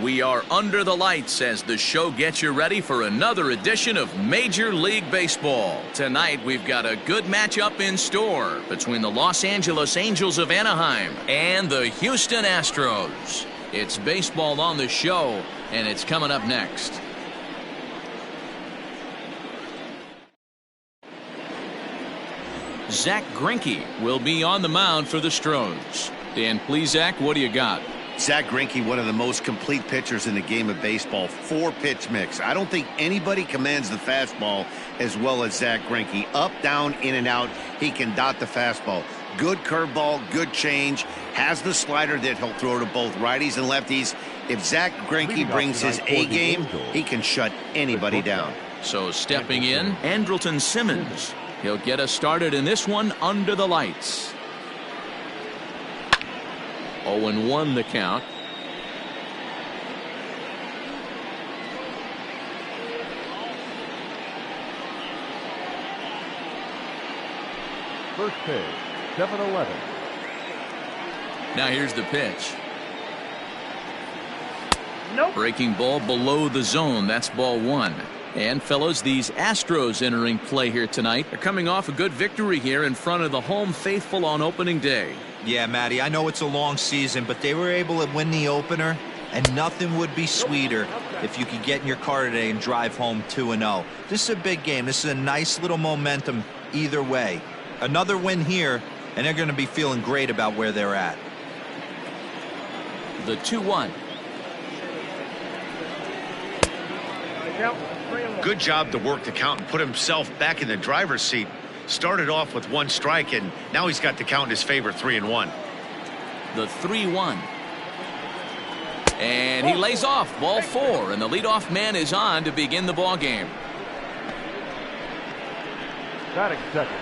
We are under the lights as the show gets you ready for another edition of Major League Baseball. Tonight, we've got a good matchup in store between the Los Angeles Angels of Anaheim and the Houston Astros. It's baseball on the show, and it's coming up next. Zach Greinke will be on the mound for the Astros. Dan Plesac, what do you got? Zach Greinke, one of the most complete pitchers in the game of baseball. 4-pitch mix. I don't think anybody commands the fastball as well as Zach Greinke. Up, down, in and out. He can dot the fastball. Good curveball, good change. Has the slider that he'll throw to both righties and lefties. If Zach Greinke brings his A game, he can shut anybody down. So stepping in, Andrelton Simmons. He'll get us started in this one under the lights. 0-1 the count. First pitch, 7-11. Now here's the pitch. Nope. Breaking ball below the zone. That's ball one. And fellows, these Astros entering play here tonight are coming off a good victory here in front of the home faithful on opening day. Yeah, Matty, I know it's a long season, but they were able to win the opener, and nothing would be sweeter if you could get in your car today and drive home 2-0. This is a big game. This is a nice little momentum either way. Another win here, and they're going to be feeling great about where they're at. The 2-1. Good job to work the count and put himself back in the driver's seat. Started off with one strike, and now he's got the count in his favor, 3-1. The 3-1. And he lays off ball four, and the leadoff man is on to begin the ball game. Batting second,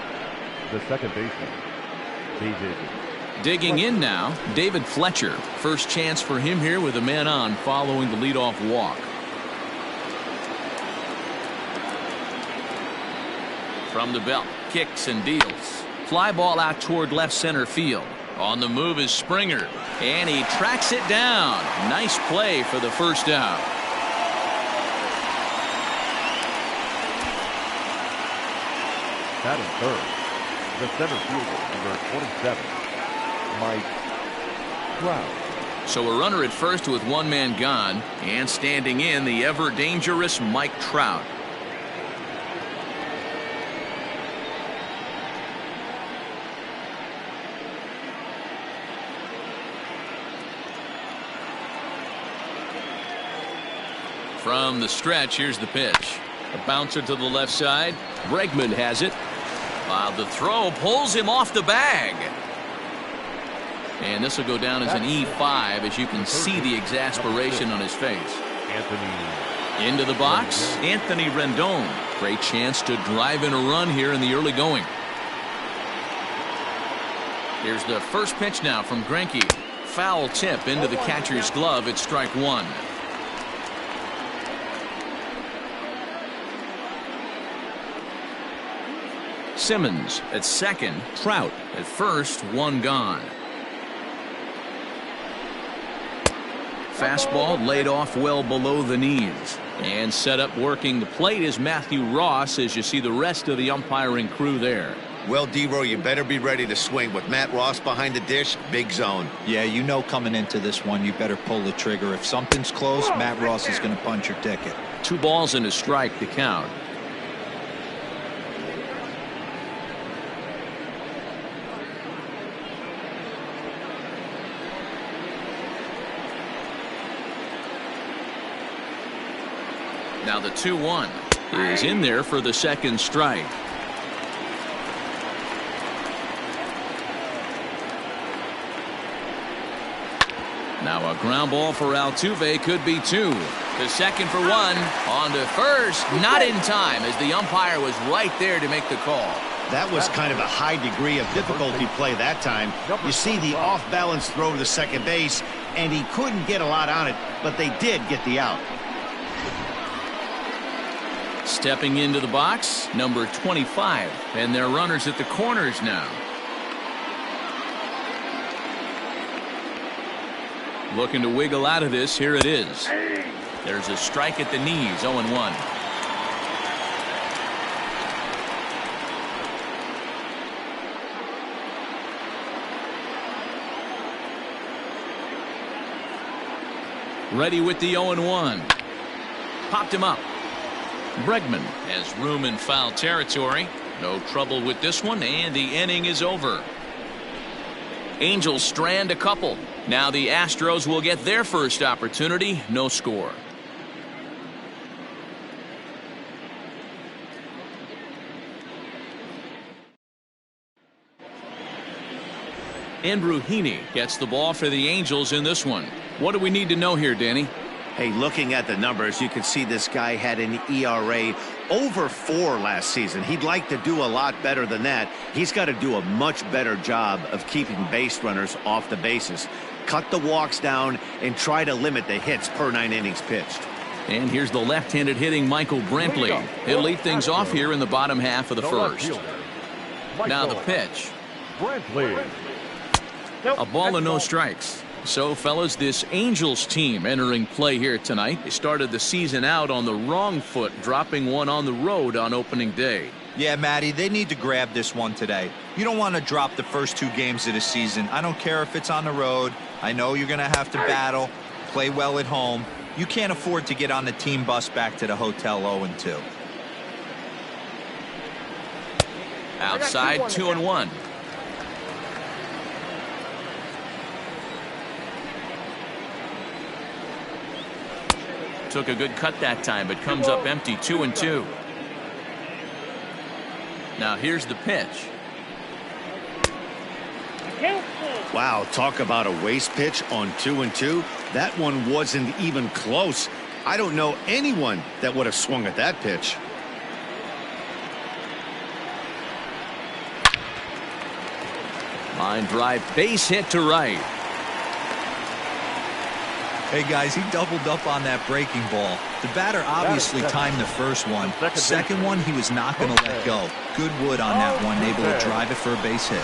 the second baseman, David. Digging in now, David Fletcher. First chance for him here with a man on following the leadoff walk. From the belt, kicks and deals. Fly ball out toward left center field. On the move is Springer, and he tracks it down. Nice play for the first out. Batting third, the center fielder, number 27, Mike Trout. So a runner at first with one man gone, and standing in the ever dangerous Mike Trout. From the stretch, here's the pitch. A bouncer to the left side. Bregman has it. While the throw pulls him off the bag. And this will go down as an E5, as you can see the exasperation on his face. Into the box, Anthony Rendon. Great chance to drive in a run here in the early going. Here's the first pitch now from Greinke. Foul tip into the catcher's glove. It's strike one. Simmons at second, Trout at first, one gone. Fastball laid off well below the knees. And set up working the plate is Matthew Ross, as you see the rest of the umpiring crew there. Well, D-Row, you better be ready to swing. With Matt Ross behind the dish, big zone. Yeah, you know coming into this one, you better pull the trigger. If something's close, Matt Ross is going to punch your ticket. 2 balls and a strike to count. Now the 2-1 is in there for the second strike. Now a ground ball for Altuve, could be 2. To second for 1. On to first, not in time, as the umpire was right there to make the call. That was kind of a high degree of difficulty play that time. You see the off-balance throw to second base, and he couldn't get a lot on it, but they did get the out. Stepping into the box, number 25, and their runners at the corners now. Looking to wiggle out of this. Here it is. There's a strike at the knees. 0-1. Ready with the 0-1. Popped him up. Bregman has room in foul territory. No trouble with this one, and the inning is over. Angels strand a couple. Now the Astros will get their first opportunity. No score. Andrew Heaney gets the ball for the Angels in this one. What do we need to know here, Danny? Hey, looking at the numbers, you can see this guy had an ERA over 4 last season. He'd like to do a lot better than that. He's got to do a much better job of keeping base runners off the bases. Cut the walks down and try to limit the hits per 9 innings pitched. And here's the left-handed hitting Michael Brantley. He'll lead things off here in the bottom half of the first. Now the pitch. Brantley. A ball and no strikes. So, fellas, this Angels team entering play here tonight. They started the season out on the wrong foot, dropping one on the road on opening day. Yeah, Matty, they need to grab this one today. You don't want to drop the first 2 games of the season. I don't care if it's on the road. I know you're going to have to battle, play well at home. You can't afford to get on the team bus back to the hotel 0-2. Outside, 2-1. Took a good cut that time, but comes up empty. 2-2. Now here's the pitch. Wow, talk about a waste pitch on 2-2. That one wasn't even close. I don't know anyone that would have swung at that pitch. Line drive, base hit to right. Hey, guys, he doubled up on that breaking ball. The batter obviously timed the first one. Second one, he was not going to let go. Good wood on that one, able to drive it for a base hit.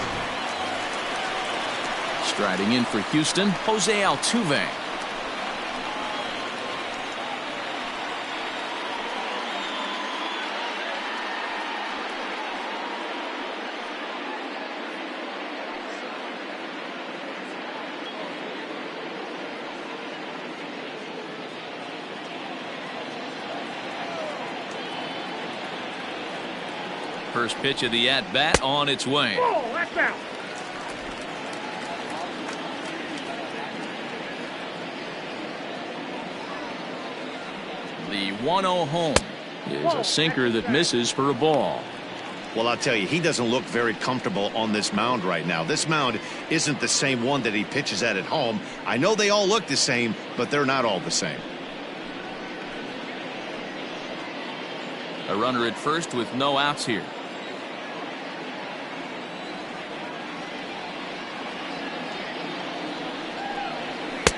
Striding in for Houston, Jose Altuve. First pitch of the at-bat on its way. Oh, that's out. The 1-0 home is a sinker that misses for a ball. Well, I'll tell you, he doesn't look very comfortable on this mound right now. This mound isn't the same one that he pitches at home. I know they all look the same, but they're not all the same. A runner at first with no outs here.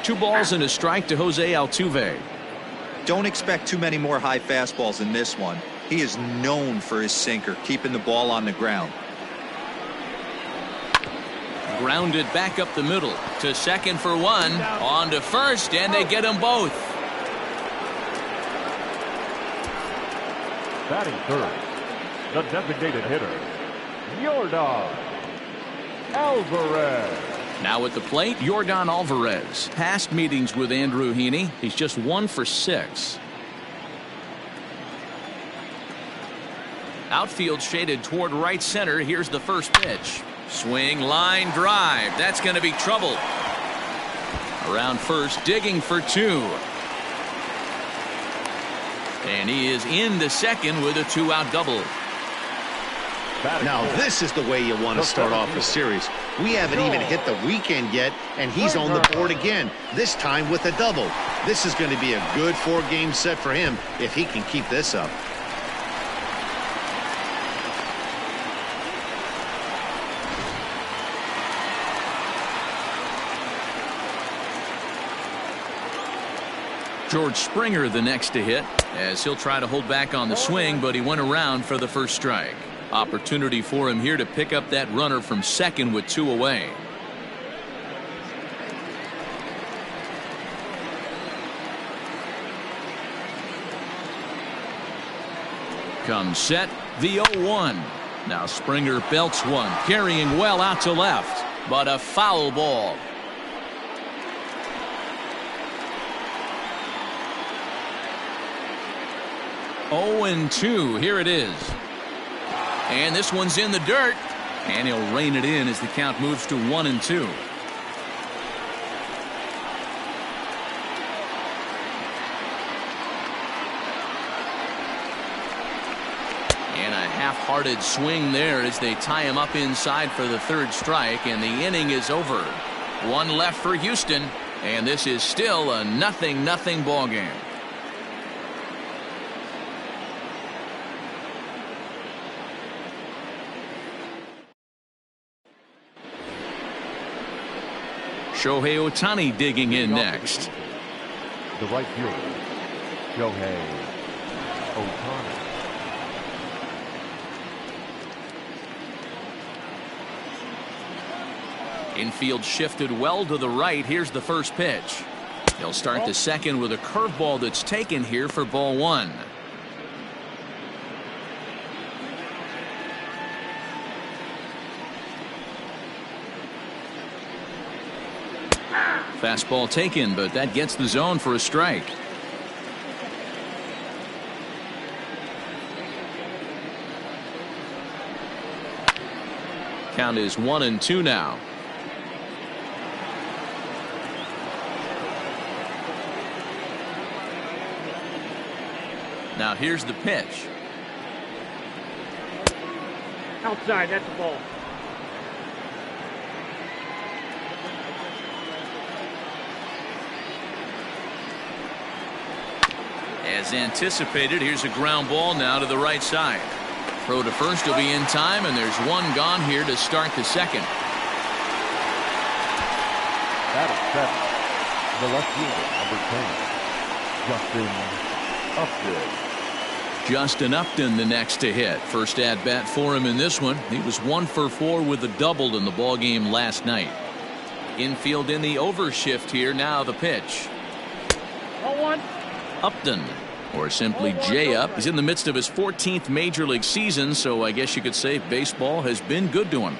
Two balls and a strike to Jose Altuve. Don't expect too many more high fastballs in this one. He is known for his sinker, keeping the ball on the ground. Grounded back up the middle to second for one. On to first, and they get them both. Batting third, the designated hitter, Yordan Alvarez. Now at the plate, Yordan Alvarez. Past meetings with Andrew Heaney, he's just 1 for 6. Outfield shaded toward right center. Here's the first pitch. Swing, line drive. That's going to be trouble. Around first, digging for 2. And he is in the second with a 2-out double. Now this is the way you want to start off the series. We haven't even hit the weekend yet, and he's on the board again, this time with a double. This is going to be a good 4-game set for him if he can keep this up. George Springer the next to hit, as he'll try to hold back on the swing, but he went around for the first strike. Opportunity for him here to pick up that runner from second with 2 away. comes set, the 0-1. Now Springer belts one, carrying well out to left, but a foul ball. Oh, and 2. Here it is. And this one's in the dirt. And he'll rein it in as the count moves to 1-2. And a half-hearted swing there as they tie him up inside for the third strike, and the inning is over. One left for Houston, and this is still a 0-0 ball game. Shohei Ohtani digging in next. The right fielder, Shohei Ohtani. Infield shifted well to the right. Here's the first pitch. He'll start the second with a curveball that's taken here for ball 1. Fastball taken, but that gets the zone for a strike. Count is 1-2 now. Now here's the pitch. Outside, that's the ball. As anticipated, here's a ground ball now to the right side. Throw to first will be in time, and there's one gone here to start the second. That is 7. The left fielder, number 10, Justin Upton. Justin Upton the next to hit. First at bat for him in this one. He was 1 for 4 with a double in the ball game last night. Infield in the overshift here. Now the pitch. 0-1. Upton, or simply J-Up, is in the midst of his 14th major league season, so I guess you could say baseball has been good to him.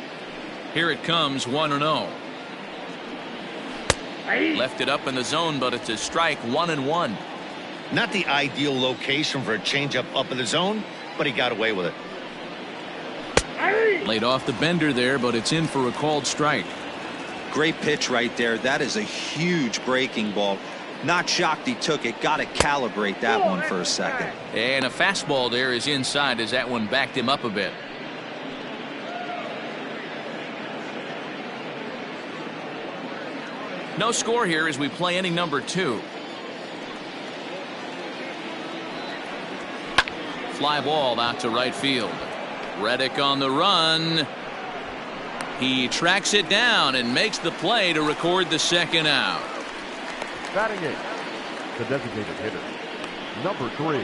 Here it comes, 1-0. Left it up in the zone, but it's a strike, 1-1. Not the ideal location for a changeup up in the zone, but he got away with it. Laid off the bender there, but it's in for a called strike. Great pitch right there. That is a huge breaking ball. Not shocked he took it. Got to calibrate that one for a second. And a fastball there is inside as that one backed him up a bit. No score here as we play inning number 2. Fly ball out to right field. Reddick on the run. He tracks it down and makes the play to record the second out. Batting 8, the designated hitter, number 3.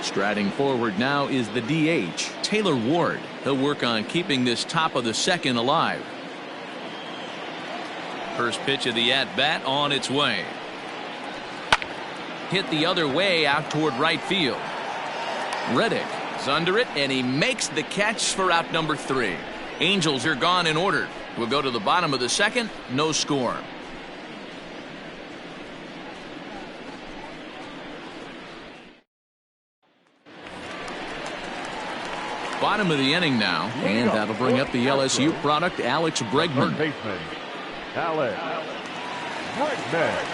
Striding forward now is the DH, Taylor Ward. He'll work on keeping this top of the second alive. First pitch of the at-bat on its way. Hit the other way out toward right field. Reddick is under it, and he makes the catch for out number 3. Angels are gone in order. We'll go to the bottom of the second. No score. Bottom of the inning now, and that'll bring up the LSU product, Alex Bregman. Third baseman, Alex Bregman.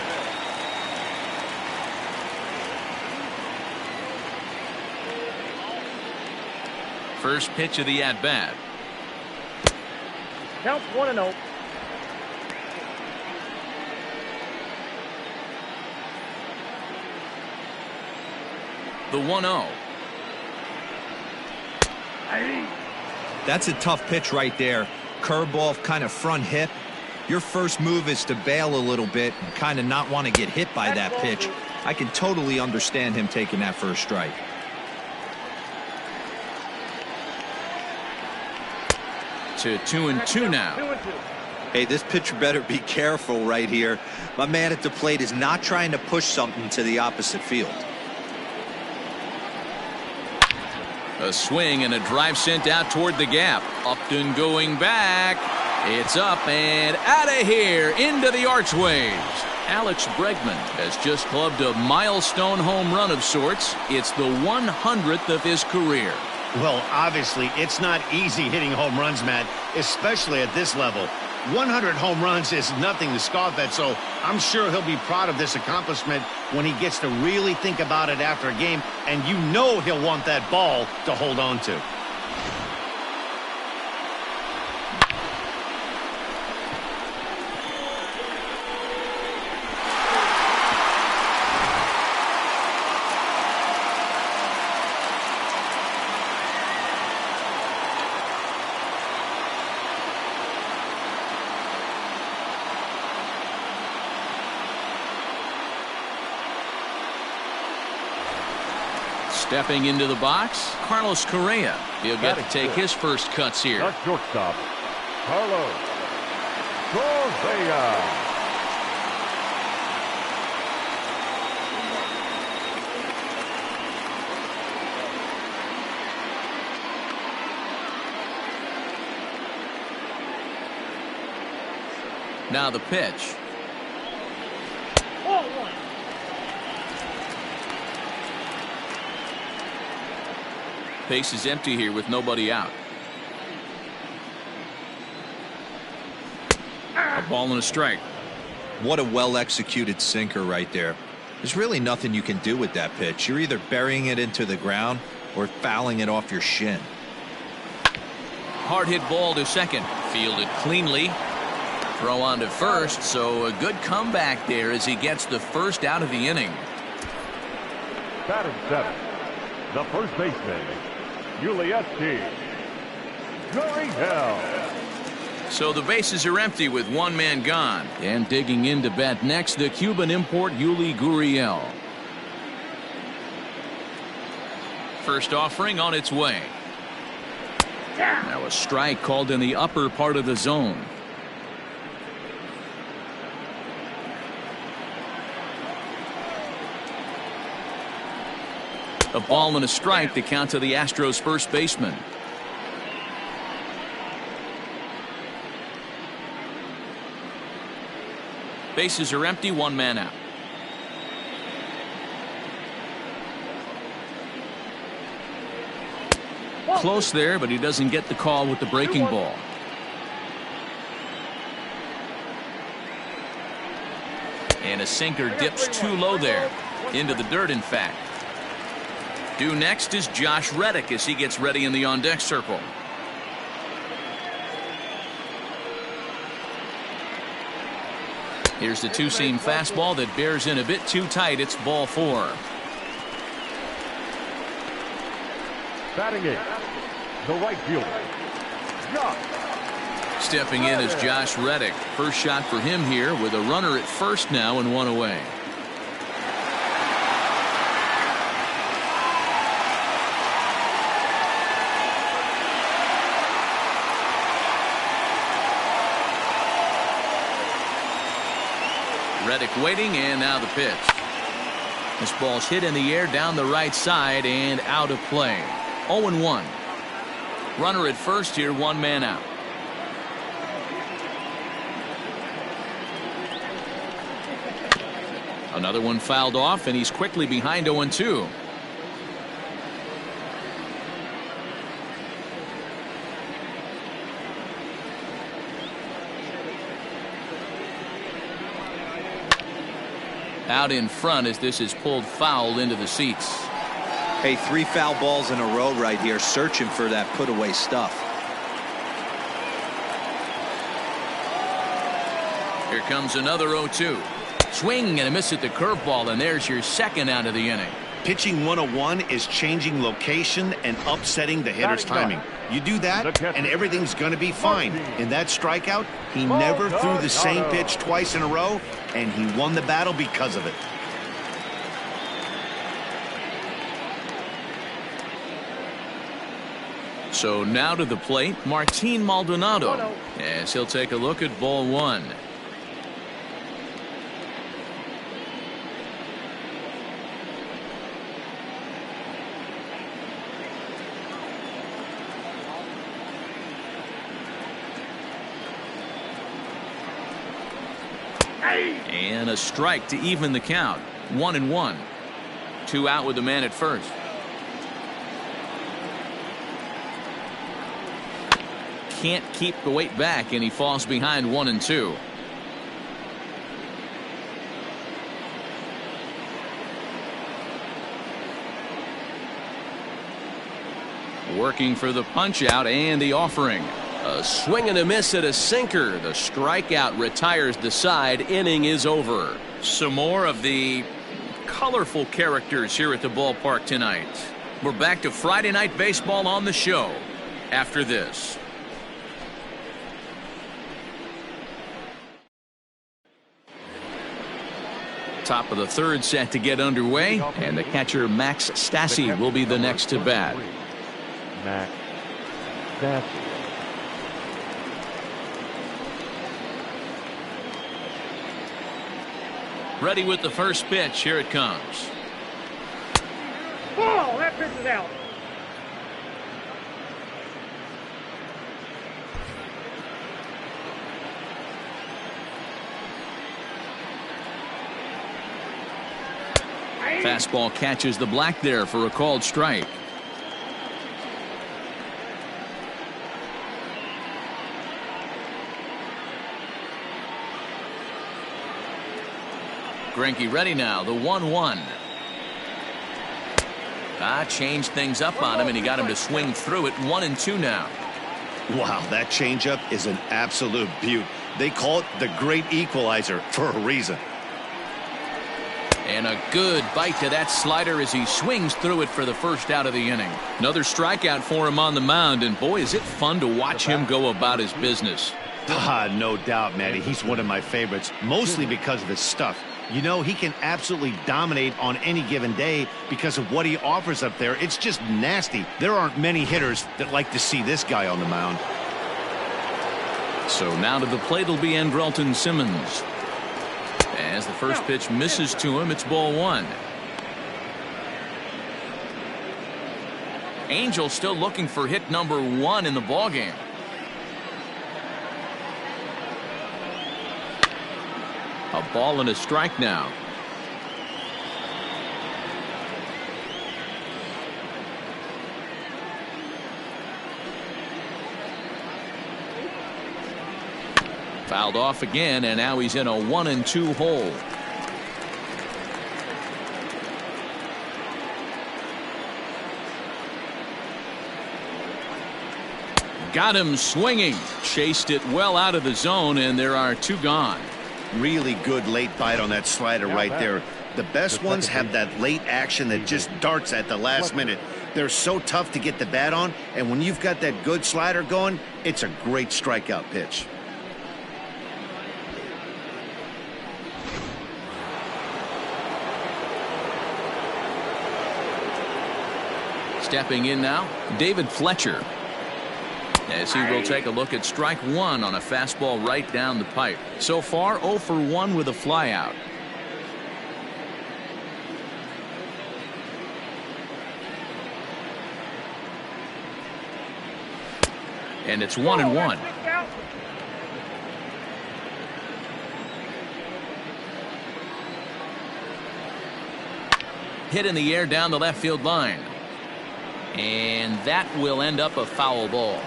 First pitch of the at-bat. Count 1-0. The 1-0. That's a tough pitch right there. Curveball, kind of front hip. Your first move is to bail a little bit and kind of not want to get hit by that pitch. I can totally understand him taking that first strike. To 2-2 now. 2-2. Hey, this pitcher better be careful right here. My man at the plate is not trying to push something to the opposite field. A swing and a drive sent out toward the gap. Upton going back. It's up and out of here into the archways. Alex Bregman has just clubbed a milestone home run of sorts. It's the 100th of his career. Well, obviously, it's not easy hitting home runs, Matt, especially at this level. 100 home runs is nothing to scoff at, so I'm sure he'll be proud of this accomplishment when he gets to really think about it after a game, and you know he'll want that ball to hold on to. Stepping into the box, Carlos Correa. He'll get to take his first cuts here. The shortstop, Carlos Correa. Now the pitch. Base is empty here with nobody out. A ball and a strike. What a well-executed sinker right there. There's really nothing you can do with that pitch. You're either burying it into the ground or fouling it off your shin. Hard hit ball to second. Fielded cleanly. Throw on to first, so a good comeback there as he gets the first out of the inning. Batting seventh, the first baseman, Ulieski Gurriel. So the bases are empty with one man gone. And digging in to bat next, the Cuban import Yuli Gurriel. First offering on its way. Now a strike called in the upper part of the zone. A ball and a strike to count to the Astros first baseman. Bases are empty, one man out. Close there, but he doesn't get the call with the breaking ball. And a sinker dips too low there. Into the dirt, in fact. Due next is Josh Reddick as he gets ready in the on-deck circle. Here's the two-seam fastball that bears in a bit too tight. It's ball four. Batting eighth, the right fielder, Josh. Stepping in is Josh Reddick. First shot for him here with a runner at first now and one away. Reddick waiting, and now the pitch. This ball's hit in the air down the right side and out of play. 0-1. Runner at first here, one man out. Another one fouled off, and he's quickly behind 0-2. Out in front as this is pulled foul into the seats. Hey, 3 foul balls in a row right here, searching for that put away stuff. Here comes another 0-2. Swing and a miss at the curveball, and there's your second out of the inning. Pitching 101 is changing location and upsetting the hitter's timing. You do that, and everything's going to be fine. In that strikeout, he never threw the same pitch twice in a row, and he won the battle because of it. So now to the plate, Martin Maldonado, as he'll take a look at ball one. And a strike to even the count. 1-1. 2 out with the man at first. Can't keep the weight back, and he falls behind 1-2. Working for the punch out and the offering. A swing and a miss at a sinker. The strikeout retires the side. Inning is over. Some more of the colorful characters here at the ballpark tonight. We're back to Friday Night Baseball on the show after this. Top of the third set to get underway, and the catcher Max Stassi will be the next to bat. Max Stassi. Ready with the first pitch. Here it comes. Ball! That pitch is out. Fastball catches the black there for a called strike. Greinke ready now, the 1-1. Changed things up on him, and he got him to swing through it. 1-2 now. Wow, that changeup is an absolute beaut. They call it the great equalizer for a reason. And a good bite to that slider as he swings through it for the first out of the inning. Another strikeout for him on the mound, and boy, is it fun to watch him go about his business. No doubt, Matty. He's one of my favorites, mostly because of his stuff. You know, he can absolutely dominate on any given day because of what he offers up there. It's just nasty. There aren't many hitters that like to see this guy on the mound. So now to the plate will be Andrelton Simmons. As the first pitch misses to him, it's ball 1. Angels still looking for hit number 1 in the ballgame. A ball and a strike now. Fouled off again, and now he's in a 1-2 hole. Got him swinging. Chased it well out of the zone, and there are 2 gone. Really good late bite on that slider right there. The best ones have that late action that just darts at the last minute. They're so tough to get the bat on, and when you've got that good slider going, it's a great strikeout pitch. Stepping in now, David Fletcher. As he will take a look at strike 1 on a fastball right down the pipe. So far 0 for 1 with a flyout. And it's 1-1. Hit in the air down the left field line. And that will end up a foul ball.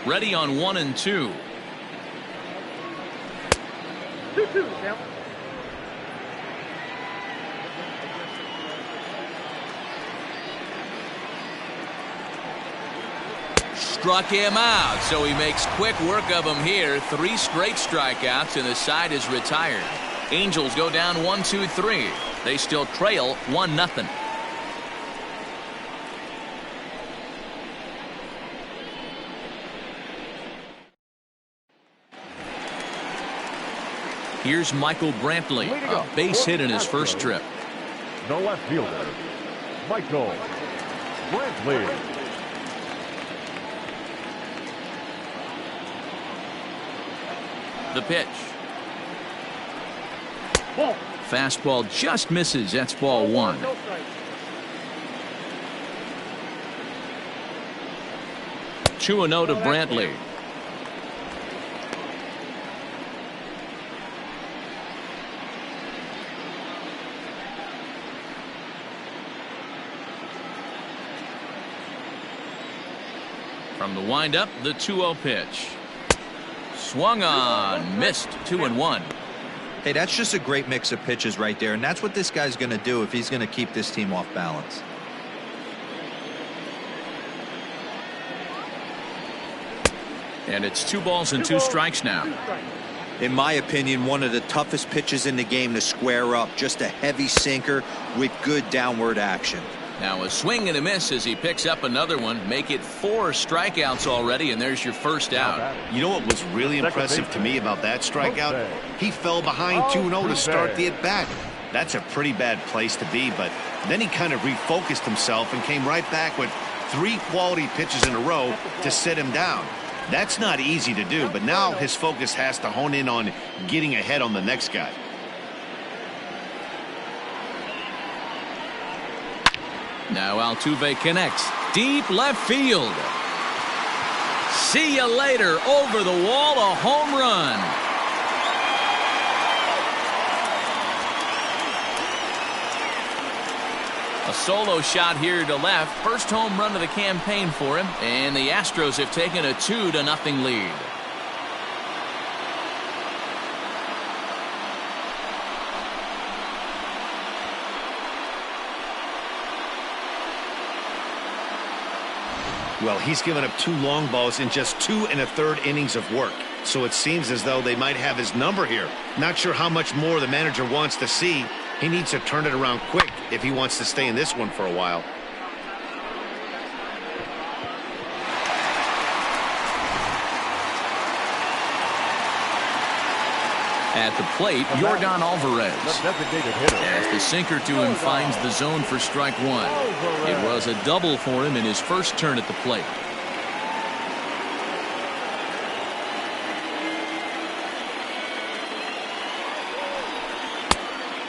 Ready on 1-2. 2-2 now. Struck him out, so he makes quick work of him here. 3 straight strikeouts, and the side is retired. Angels go down 1-2-3. They still trail 1-0. Here's Michael Brantley, a base hit in his first trip. The left fielder, Michael Brantley. The pitch. Ball. Fastball just misses. That's ball 1. No strike. 2-0 to Brantley. From the windup, the 2-0 pitch. Swung on, missed. 2-1. Hey, that's just a great mix of pitches right there, and that's what this guy's going to do if he's going to keep this team off balance. And it's 2 balls and 2 strikes now. In my opinion, one of the toughest pitches in the game to square up. Just a heavy sinker with good downward action. Now a swing and a miss as he picks up another one. Make it 4 strikeouts already, and there's your first out. You know what was really impressive to me about that strikeout? He fell behind 2-0 to start the at-bat. That's a pretty bad place to be, but then he kind of refocused himself and came right back with 3 quality pitches in a row to sit him down. That's not easy to do, but now his focus has to hone in on getting ahead on the next guy. Now Altuve connects. Deep left field. See you later. Over the wall, a home run. A solo shot here to left. First home run of the campaign for him. And the Astros have taken a 2-0 lead. Well, he's given up 2 long balls in just 2 1/3 innings of work. So it seems as though they might have his number here. Not sure how much more the manager wants to see. He needs to turn it around quick if he wants to stay in this one for a while. At the plate, Yordan Alvarez. Designated hitter. As the sinker to him finds the zone for strike 1. It was a double for him in his first turn at the plate.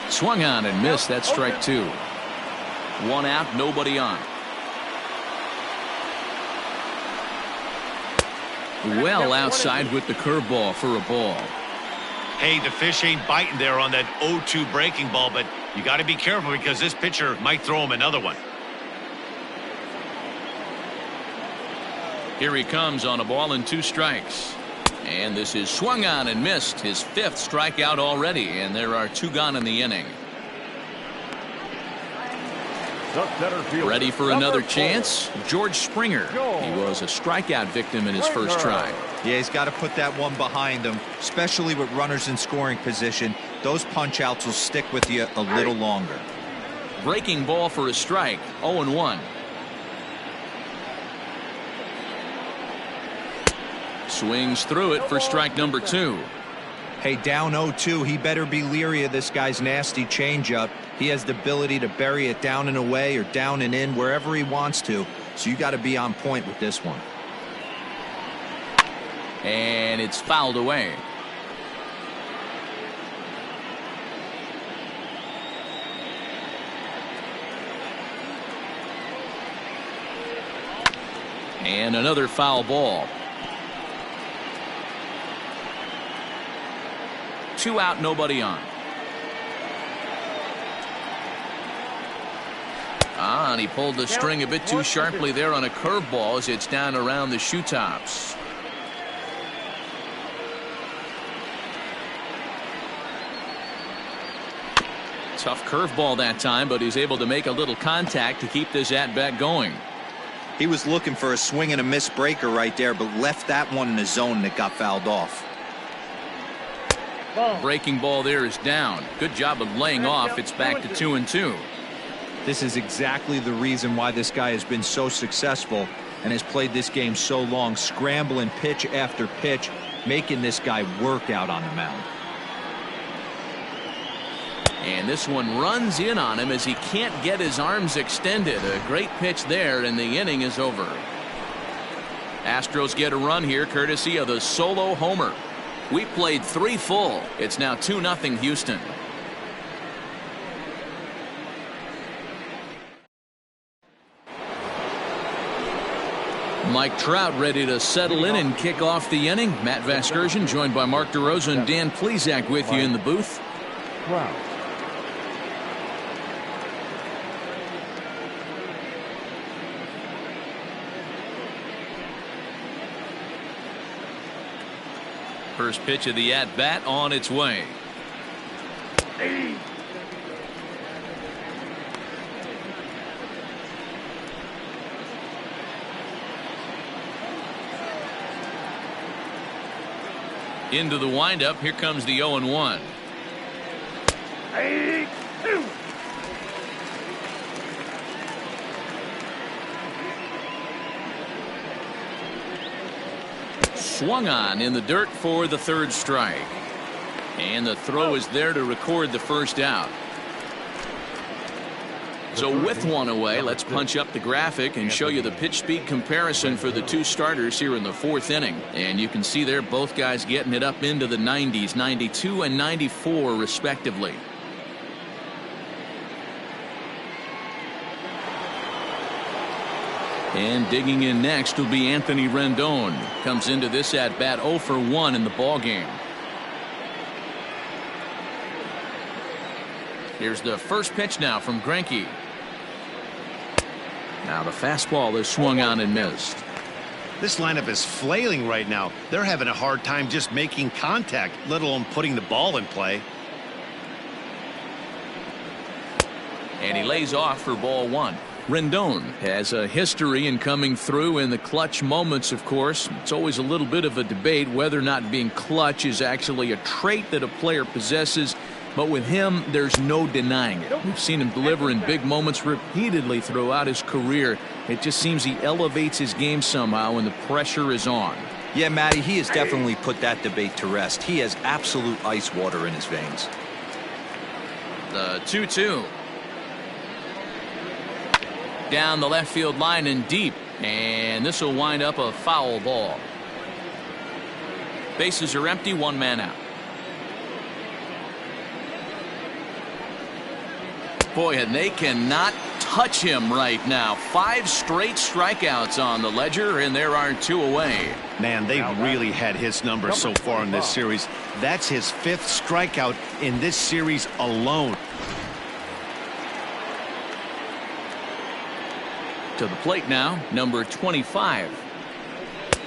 Swung on and missed. That's strike 2. 1 out, nobody on. Well outside with the curveball for a ball. Hey, the fish ain't biting there on that 0-2 breaking ball, but you got to be careful because this pitcher might throw him another one. Here he comes on a ball and 2 strikes. And this is swung on and missed. His 5th strikeout already, and there are 2 gone in the inning. Ready for another chance? George Springer. He was a strikeout victim in his first try. Yeah, he's got to put that one behind him, especially with runners in scoring position. Those punch outs will stick with you a little longer. Breaking ball for a strike. 0-1. Swings through it for strike number 2. Hey, down 0-2, he better be leery of this guy's nasty changeup. He has the ability to bury it down and away or down and in wherever he wants to. So you got to be on point with this one. And it's fouled away. And another foul ball. 2 out, nobody on. And he pulled the string a bit too sharply there on a curveball as it's down around the shoe tops. Tough curveball that time, but he's able to make a little contact to keep this at-bat going. He was looking for a swing and a miss breaker right there, but left that one in the zone that got fouled off. Breaking ball there is down. Good job of laying off. It's back to 2-2. This is exactly the reason why this guy has been so successful and has played this game so long, scrambling pitch after pitch, making this guy work out on the mound. And this one runs in on him as he can't get his arms extended. A great pitch there, and the inning is over. Astros get a run here courtesy of the solo homer. We played 3 full. It's now 2-0 Houston. Mike Trout ready to settle in and kick off the inning. Matt Vasgersian joined by Mark DeRosa and Dan Plesac with you in the booth. Trout. First pitch of the at-bat on its way. Into the windup. Here comes the 0-1. Swung on in the dirt for the third strike. And the throw is there to record the first out. So with one away, let's punch up the graphic and show you the pitch speed comparison for the two starters here in the fourth inning. And you can see there both guys getting it up into the 90s, 92 and 94 respectively. And digging in next will be Anthony Rendon. Comes into this at bat 0 for 1 in the ball game. Here's the first pitch now from Greinke. Now the fastball is swung on and missed. This lineup is flailing right now. They're having a hard time just making contact, let alone putting the ball in play. And he lays off for ball 1. Rendon has a history in coming through in the clutch moments, of course. It's always a little bit of a debate whether or not being clutch is actually a trait that a player possesses. But with him, there's no denying it. We've seen him deliver in big moments repeatedly throughout his career. It just seems he elevates his game somehow when the pressure is on. Yeah, Matty, he has definitely put that debate to rest. He has absolute ice water in his veins. The 2-2. Down the left field line and deep. And this will wind up a foul ball. Bases are empty, one man out. Boy, and they cannot touch him right now. 5 straight strikeouts on the ledger, and there are 2 away. Man, they've really had his number so far in this series. That's his 5th strikeout in this series alone. To the plate now, number 25.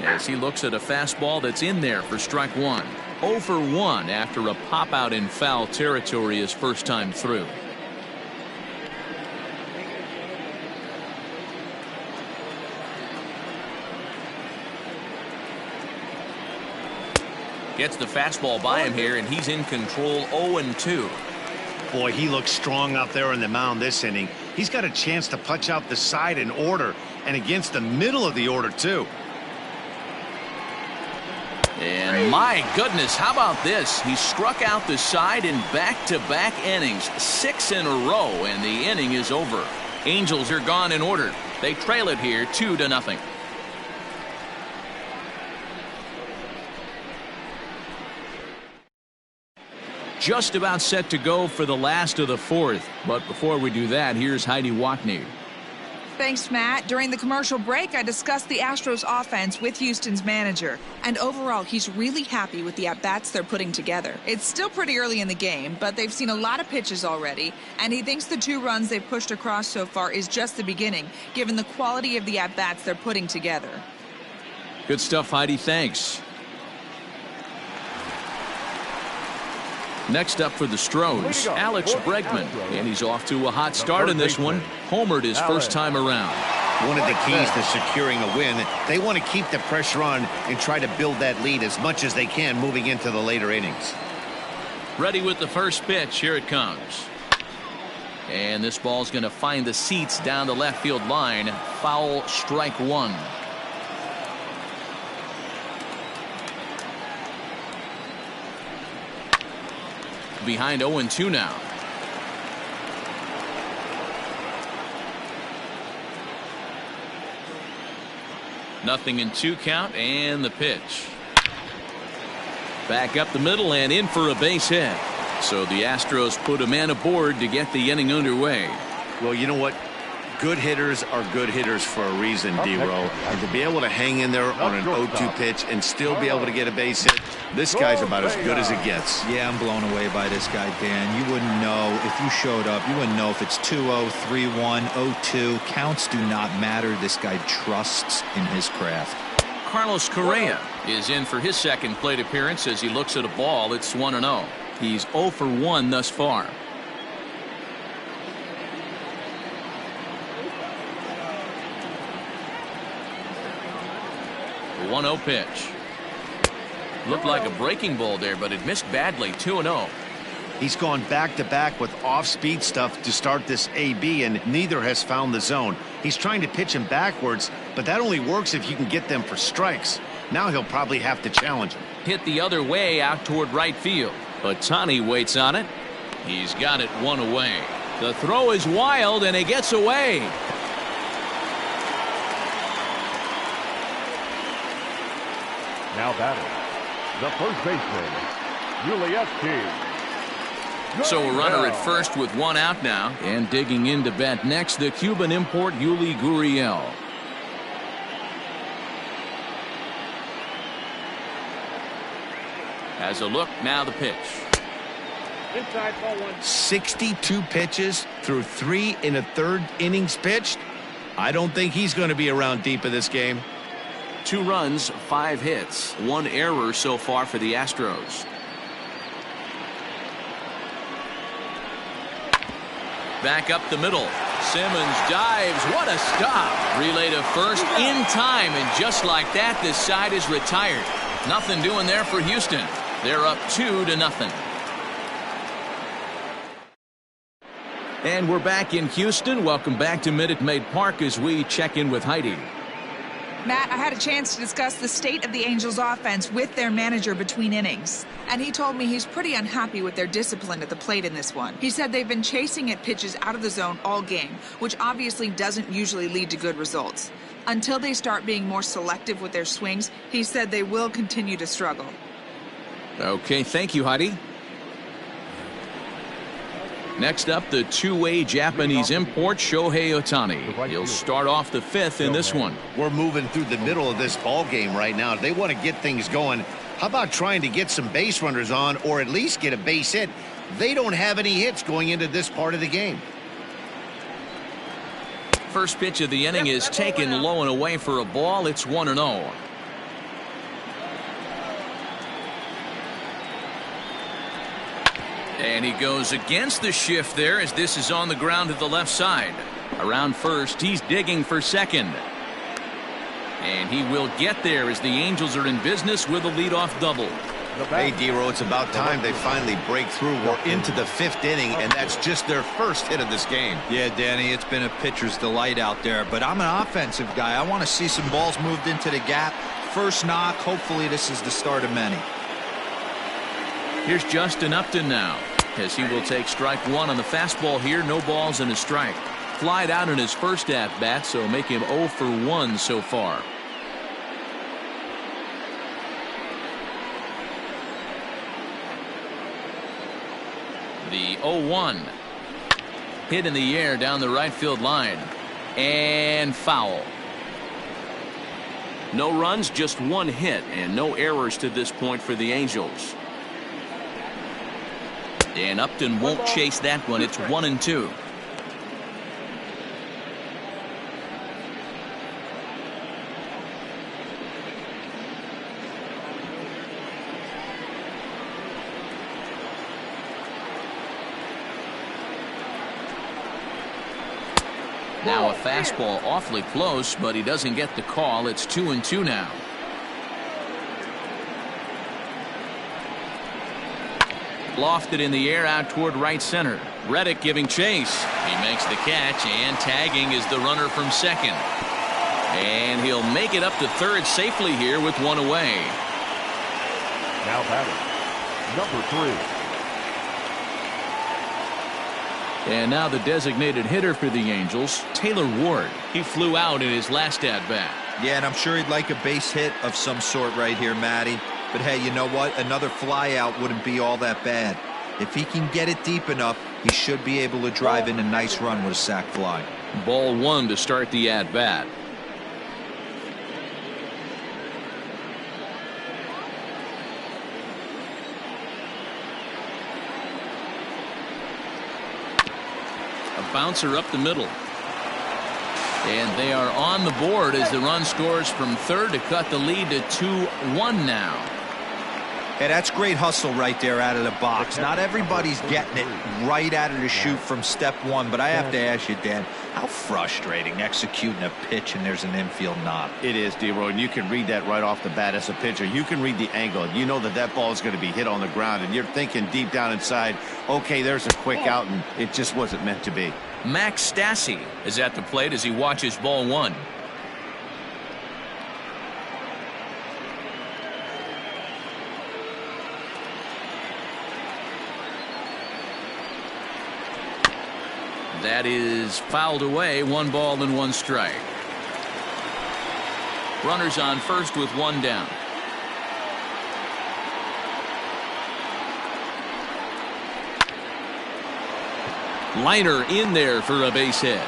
As he looks at a fastball that's in there for strike 1. 0 for 1 after a pop out in foul territory his first time through. Gets the fastball by him here, and he's in control. 0-2. Boy, he looks strong out there on the mound this inning. He's got a chance to punch out the side in order, and against the middle of the order, too. And my goodness, how about this? He struck out the side in back-to-back innings, 6 in a row, and the inning is over. Angels are gone in order. They trail it here 2-0. Just about set to go for the last of the fourth. But before we do that, here's Heidi Watney. Thanks, Matt. During the commercial break, I discussed the Astros offense with Houston's manager. And overall, he's really happy with the at-bats they're putting together. It's still pretty early in the game, but they've seen a lot of pitches already. And he thinks the 2 runs they've pushed across so far is just the beginning, given the quality of the at-bats they're putting together. Good stuff, Heidi. Thanks. Next up for the Astros, Alex Bregman, and he's off to a hot start in this one. Homered his first time around. One of the keys to securing a win, they want to keep the pressure on and try to build that lead as much as they can moving into the later innings. Ready with the first pitch. Here it comes. And this ball's going to find the seats down the left field line. Foul, strike 1. Behind 0-2 now. Nothing in 2 count, and the pitch. Back up the middle and in for a base hit. So the Astros put a man aboard to get the inning underway. Well, you know what? Good hitters are good hitters for a reason, D-Row. And to be able to hang in there on an 0-2 pitch and still be able to get a base hit, this guy's about as good as it gets. Yeah, I'm blown away by this guy, Dan. You wouldn't know if you showed up. You wouldn't know if it's 2-0, 3-1, 0-2. Counts do not matter. This guy trusts in his craft. Carlos Correa is in for his second plate appearance as he looks at a ball. It's 1-0. He's 0 for 1 thus far. The 1-0 pitch. Looked like a breaking ball there, but it missed badly. 2-0. He's gone back-to-back with off-speed stuff to start this AB, and neither has found the zone. He's trying to pitch him backwards, but that only works if you can get them for strikes. Now he'll probably have to challenge him. Hit the other way out toward right field. Ohtani waits on it. He's got it one away. The throw is wild, and he gets away. Now batting, the first baseman, Yuli. So a runner at first with one out now. And digging in to bat next, the Cuban import Yuli Gurriel. Has a look, now the pitch. Inside ball 1. 62 pitches through 3 1/3 innings pitched. I don't think he's going to be around deep in this game. 2 runs, 5 hits, 1 error so far for the Astros. Back up the middle. Simmons dives. What a stop. Relay to first in time, and just like that, this side is retired. Nothing doing there for Houston. They're up 2-0. And we're back in Houston. Welcome back to Minute Maid Park as we check in with Heidi. Matt, I had a chance to discuss the state of the Angels offense with their manager between innings, and he told me he's pretty unhappy with their discipline at the plate in this one. He said they've been chasing at pitches out of the zone all game, which obviously doesn't usually lead to good results. Until they start being more selective with their swings, he said they will continue to struggle. Okay, thank you, Heidi. Next up, the two-way Japanese import Shohei Ohtani. He'll start off the 5th in this one. We're moving through the middle of this ball game right now. They want to get things going. How about trying to get some base runners on, or at least get a base hit? They don't have any hits going into this part of the game. First pitch of the inning is taken low and away for a ball. It's 1-0. And he goes against the shift there as this is on the ground to the left side. Around first, he's digging for second. And he will get there as the Angels are in business with a leadoff double. Hey, D-Row, it's about time they finally break through. We're into the 5th inning, and that's just their first hit of this game. Yeah, Danny, it's been a pitcher's delight out there, but I'm an offensive guy. I want to see some balls moved into the gap. First knock, hopefully this is the start of many. Here's Justin Upton now, as he will take strike 1 on the fastball here. No balls and a strike. Flied out in his first at-bat, so make him 0 for 1 so far. The 0-1. Hit in the air down the right field line. And foul. No runs, just 1 hit, and no errors to this point for the Angels. And Upton won't chase that one. It's 1-2. Now a fastball awfully close, but he doesn't get the call. It's 2-2 now. Lofted in the air out toward right center. Reddick giving chase. He makes the catch, and tagging is the runner from second. And he'll make it up to third safely here with 1 away. Now batting, number 3. And now the designated hitter for the Angels, Taylor Ward. He flew out in his last at-bat. Yeah, and I'm sure he'd like a base hit of some sort right here, Matty. But hey, you know what? Another fly out wouldn't be all that bad. If he can get it deep enough, he should be able to drive in a nice run with a sac fly. Ball 1 to start the at-bat. A bouncer up the middle. And they are on the board as the run scores from third to cut the lead to 2-1 now. Hey, that's great hustle right there out of the box. Not everybody's getting it right out of the chute from step one, but I have to ask you, Dan, how frustrating executing a pitch and there's an infield knock. It is, D-Roy, and you can read that right off the bat as a pitcher. You can read the angle. You know that ball is going to be hit on the ground, and you're thinking deep down inside, okay, there's a quick out, and it just wasn't meant to be. Max Stassi is at the plate as he watches ball one. That is fouled away. 1 ball and 1 strike. Runners on first with 1 down. Liner in there for a base hit.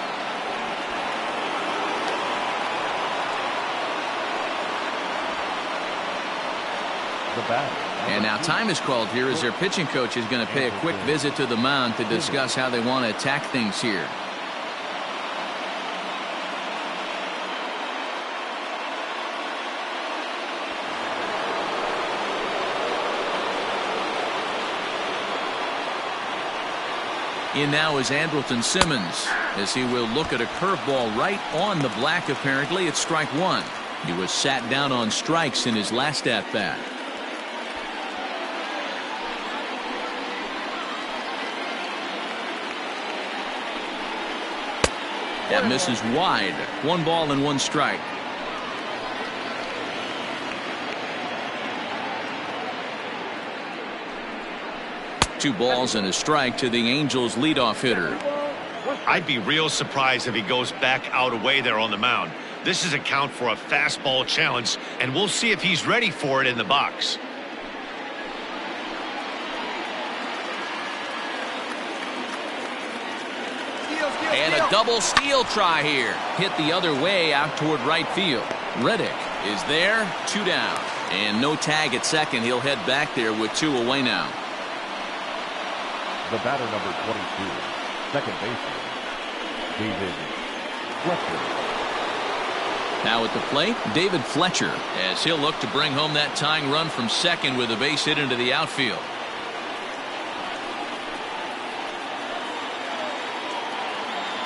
The bat. And now time is called here as their pitching coach is going to pay a quick visit to the mound to discuss how they want to attack things here. In now is Andrelton Simmons as he will look at a curveball right on the black. Apparently it's strike 1. He was sat down on strikes in his last at bat. That misses wide. 1 ball and 1 strike. Two balls and a strike to the Angels leadoff hitter. I'd be real surprised if he goes back out away there on the mound. This is a count for a fastball challenge, and we'll see if he's ready for it in the box. And a double steal try here. Hit the other way out toward right field. Reddick is there. 2 down. And no tag at second. He'll head back there with 2 away now. The batter, number 22, second baseman, David Fletcher. Now at the plate, David Fletcher, as he'll look to bring home that tying run from second with a base hit into the outfield.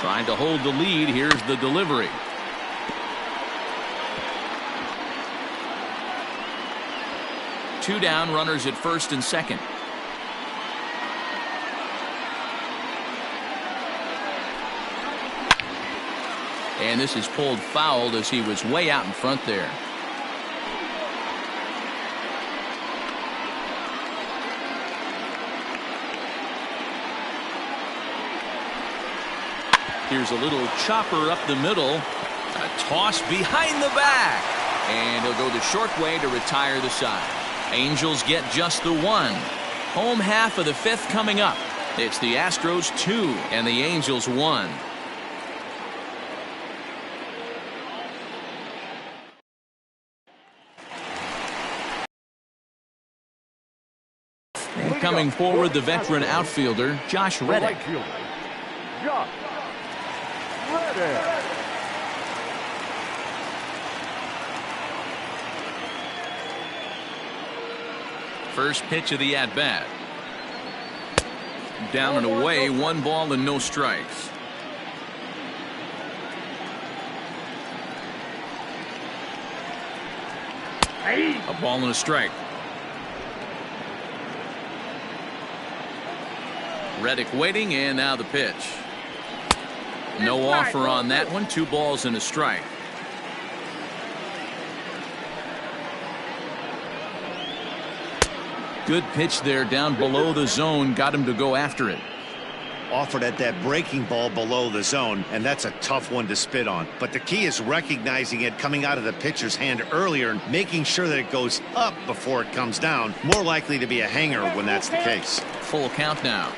Trying to hold the lead. Here's the delivery. Two down, runners at first and second. And this is pulled fouled as he was way out in front there. Here's a little chopper up the middle. A toss behind the back. And he'll go the short way to retire the side. Angels get just the 1. Home half of the 5th coming up. It's the Astros 2 and the Angels 1. And coming forward, the veteran outfielder, Josh Reddick. Josh Reddick. First pitch of the at-bat. Down and away, 1 ball and no strikes. A ball and a strike. Reddick waiting, and now the pitch. No offer on that one. 2 balls and a strike. Good pitch there down below the zone. Got him to go after it. Offered at that breaking ball below the zone, and that's a tough one to spit on. But the key is recognizing it coming out of the pitcher's hand earlier and making sure that it goes up before it comes down. More likely to be a hanger when that's the case. Full count now.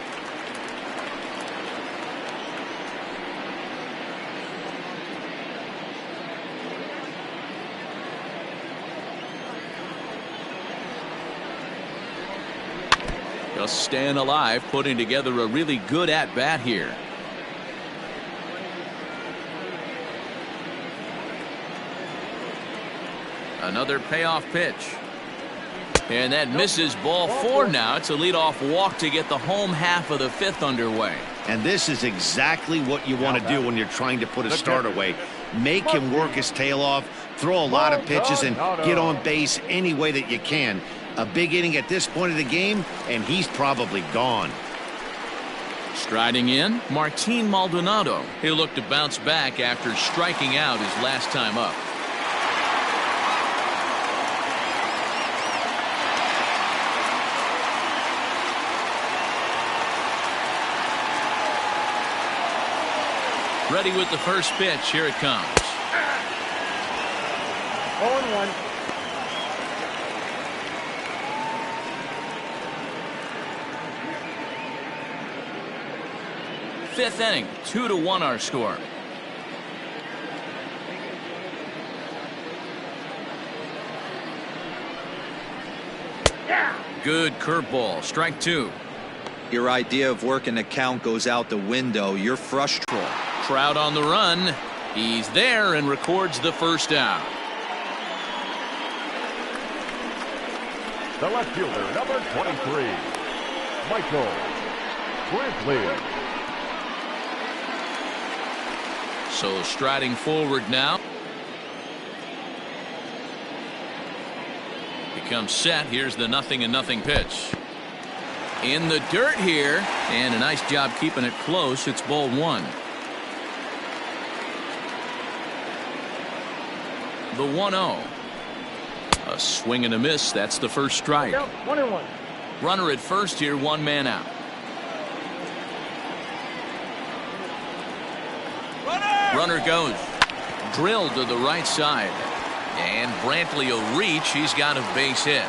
Just staying alive, putting together a really good at-bat here. Another payoff pitch. And that misses ball 4 now. It's a leadoff walk to get the home half of the 5th underway. And this is exactly what you want to do when you're trying to put a start away. Make him work his tail off, throw a lot of pitches, and get on base any way that you can. A big inning at this point of the game, and he's probably gone. Striding in, Martin Maldonado. He'll look to bounce back after striking out his last time up. Ready with the first pitch. Here it comes. 0-1. Fifth inning, 2-1 our score. Good curveball. Strike 2. Your idea of working the count goes out the window. You're frustrated. Trout on the run. He's there and records the first out. The left fielder, number 23, Michael Brantley. So striding forward now. Becomes set. Here's the 0-0 pitch. In the dirt here, and a nice job keeping it close. It's ball 1. The 1-0. A swing and a miss. That's the first strike. 1-1. Runner at first here, 1 man out. Runner goes. Drilled to the right side. And Brantley will reach. He's got a base hit.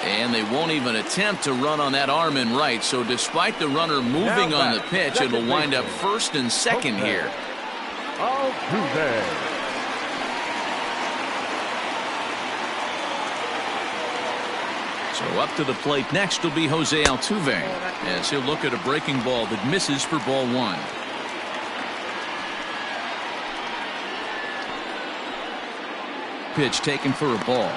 And they won't even attempt to run on that arm in right. So despite the runner moving on the pitch, it'll wind up first and second here. So up to the plate next will be Jose Altuve as he'll look at a breaking ball that misses for ball 1. Pitch taken for a ball.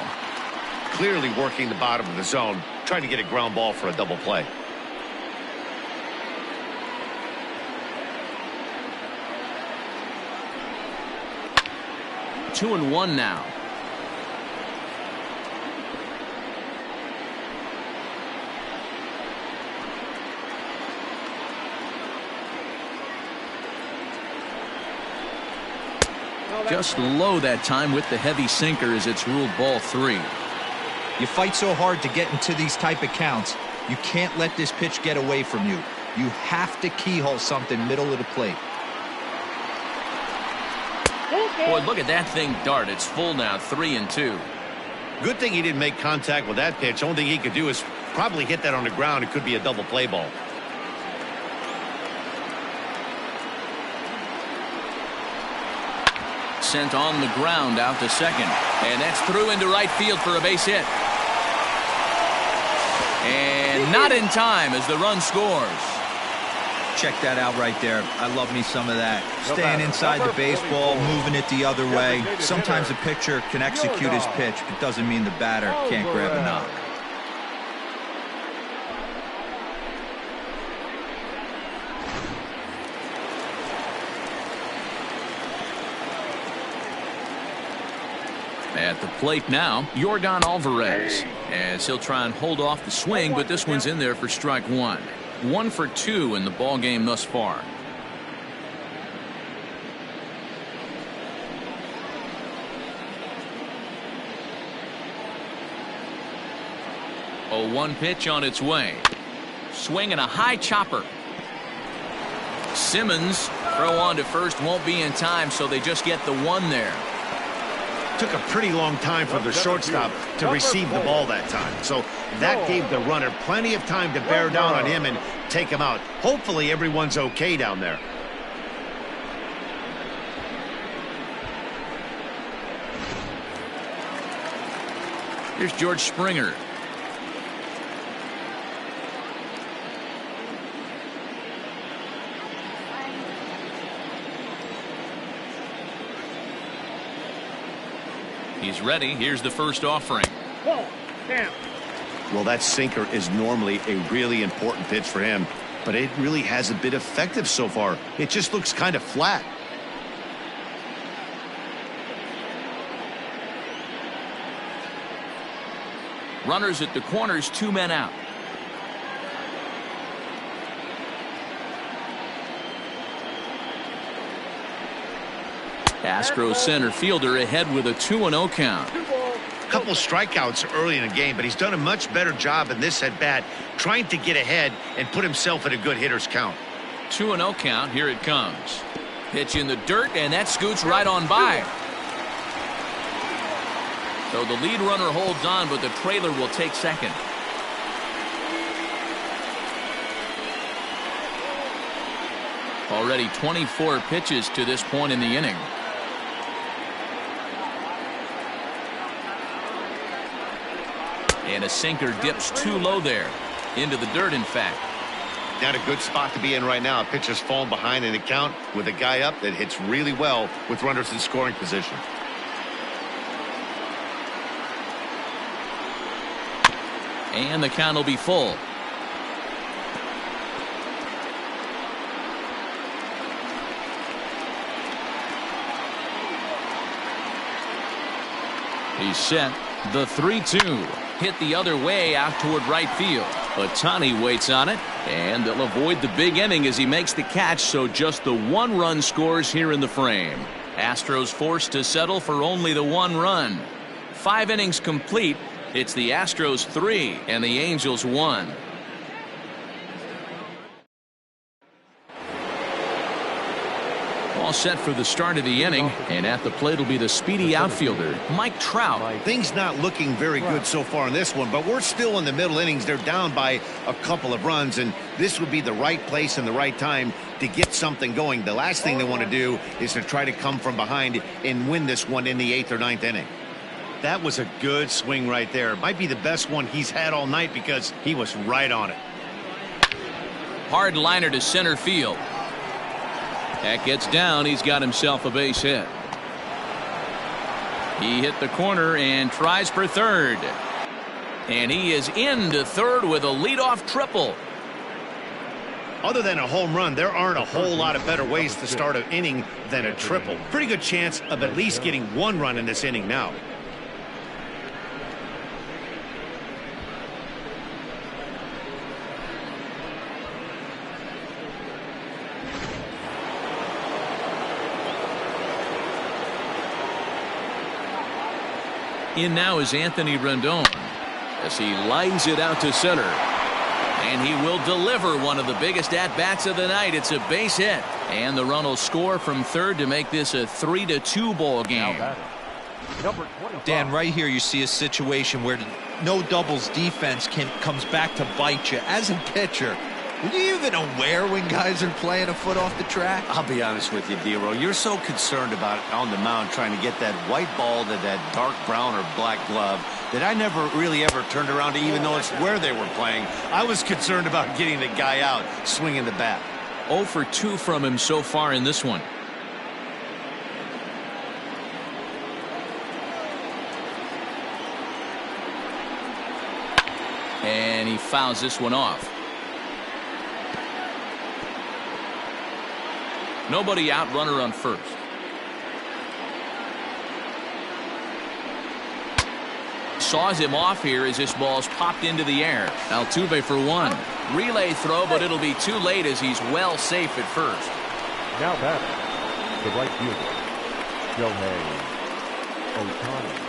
Clearly working the bottom of the zone, trying to get a ground ball for a double play. Two and one now. Just low that time with the heavy sinker as it's ruled ball 3. You fight so hard to get into these type of counts. You can't let this pitch get away from you. You have to keyhole something middle of the plate. Boy, look at that thing dart. It's full now, 3-2. Good thing he didn't make contact with that pitch. Only thing he could do is probably hit that on the ground. It could be a double play ball. Sent on the ground out to second. And that's through into right field for a base hit. And not in time as the run scores. Check that out right there. I love me some of that. Staying inside the baseball, moving it the other way. Sometimes a pitcher can execute his pitch, but doesn't mean the batter can't grab a knock. At the plate now, Yordan Alvarez, as he'll try and hold off the swing, but this one's in there for strike 1. 1 for 2 in the ball game thus far. A 1 pitch on its way. Swing and a high chopper. Simmons throw on to first, won't be in time, so they just get the 1 there. Took a pretty long time for the shortstop to receive the ball that time. So that gave the runner plenty of time to bear down on him and take him out. Hopefully everyone's okay down there. Here's George Springer. He's ready. Here's the first offering. Ball, down. Well, that sinker is normally a really important pitch for him, but it really hasn't been effective so far. It just looks kind of flat. Runners at the corners, 2 men out. Astros center fielder ahead with a 2-0 count. A couple strikeouts early in the game, but he's done a much better job in this at bat trying to get ahead and put himself in a good hitter's count. 2-0 count. Here it comes. Pitch in the dirt, and that scoots right on by. So the lead runner holds on, but the trailer will take second. Already 24 pitches to this point in the inning. And a sinker dips too low there. Into the dirt, in fact. Not a good spot to be in right now. A pitcher's falling behind in the count with a guy up that hits really well with runners in scoring position. And the count will be full. He's set. The 3-2. Hit the other way out toward right field. Ohtani waits on it, and they'll avoid the big inning as he makes the catch, so just the 1 run scores here in the frame. Astros forced to settle for only the 1 run. 5 innings complete. It's the Astros 3 and the Angels 1. All set for the start of the inning, and at the plate will be the speedy outfielder, Mike Trout. Things not looking very good so far in this one, but we're still in the middle innings. They're down by a couple of runs, and this would be the right place and the right time to get something going. The last thing they want to do is to try to come from behind and win this one in the 8th or 9th inning. That was a good swing right there. Might be the best one he's had all night because he was right on it. Hard liner to center field. That gets down. He's got himself a base hit. He hit the corner and tries for third. And he is into third with a leadoff triple. Other than a home run, there aren't a whole lot of better ways to start an inning than a triple. Pretty good chance of at least getting 1 run in this inning now. In now is Anthony Rendon as he lines it out to center. And he will deliver one of the biggest at-bats of the night. It's a base hit. And the run will score from third to make this a 3-2 ball game. Dan, right here you see a situation where no doubles defense comes back to bite you. As a pitcher, are you even aware when guys are playing a foot off the track? I'll be honest with you, D-Row. You're so concerned about on the mound trying to get that white ball to that dark brown or black glove that I never really ever turned around to even notice where they were playing. I was concerned about getting the guy out swinging the bat. 0 for 2 from him so far in this one. And he fouls this one off. Nobody out, runner on first. Saws him off here as this ball's popped into the air. Altuve for 1. Relay throw, but it'll be too late as he's well safe at first. Now batting, the right fielder, Shohei Ohtani.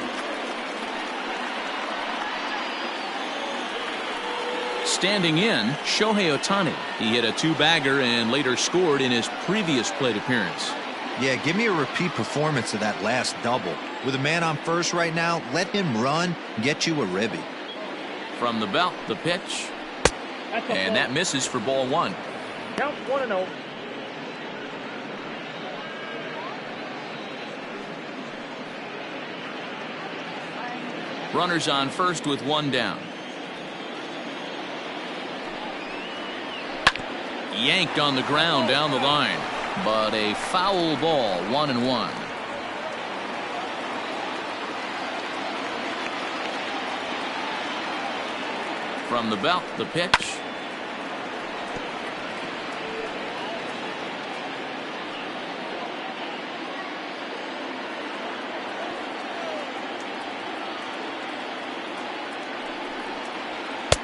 Standing in, Shohei Ohtani. He hit a 2-bagger and later scored in his previous plate appearance. Yeah, give me a repeat performance of that last double. With a man on first right now, let him run and get you a ribby. From the belt, the pitch. And that misses for ball 1. Count 1-0. Runners on first with 1 down. Yanked on the ground down the line, but a foul ball, 1-1. From the belt, the pitch.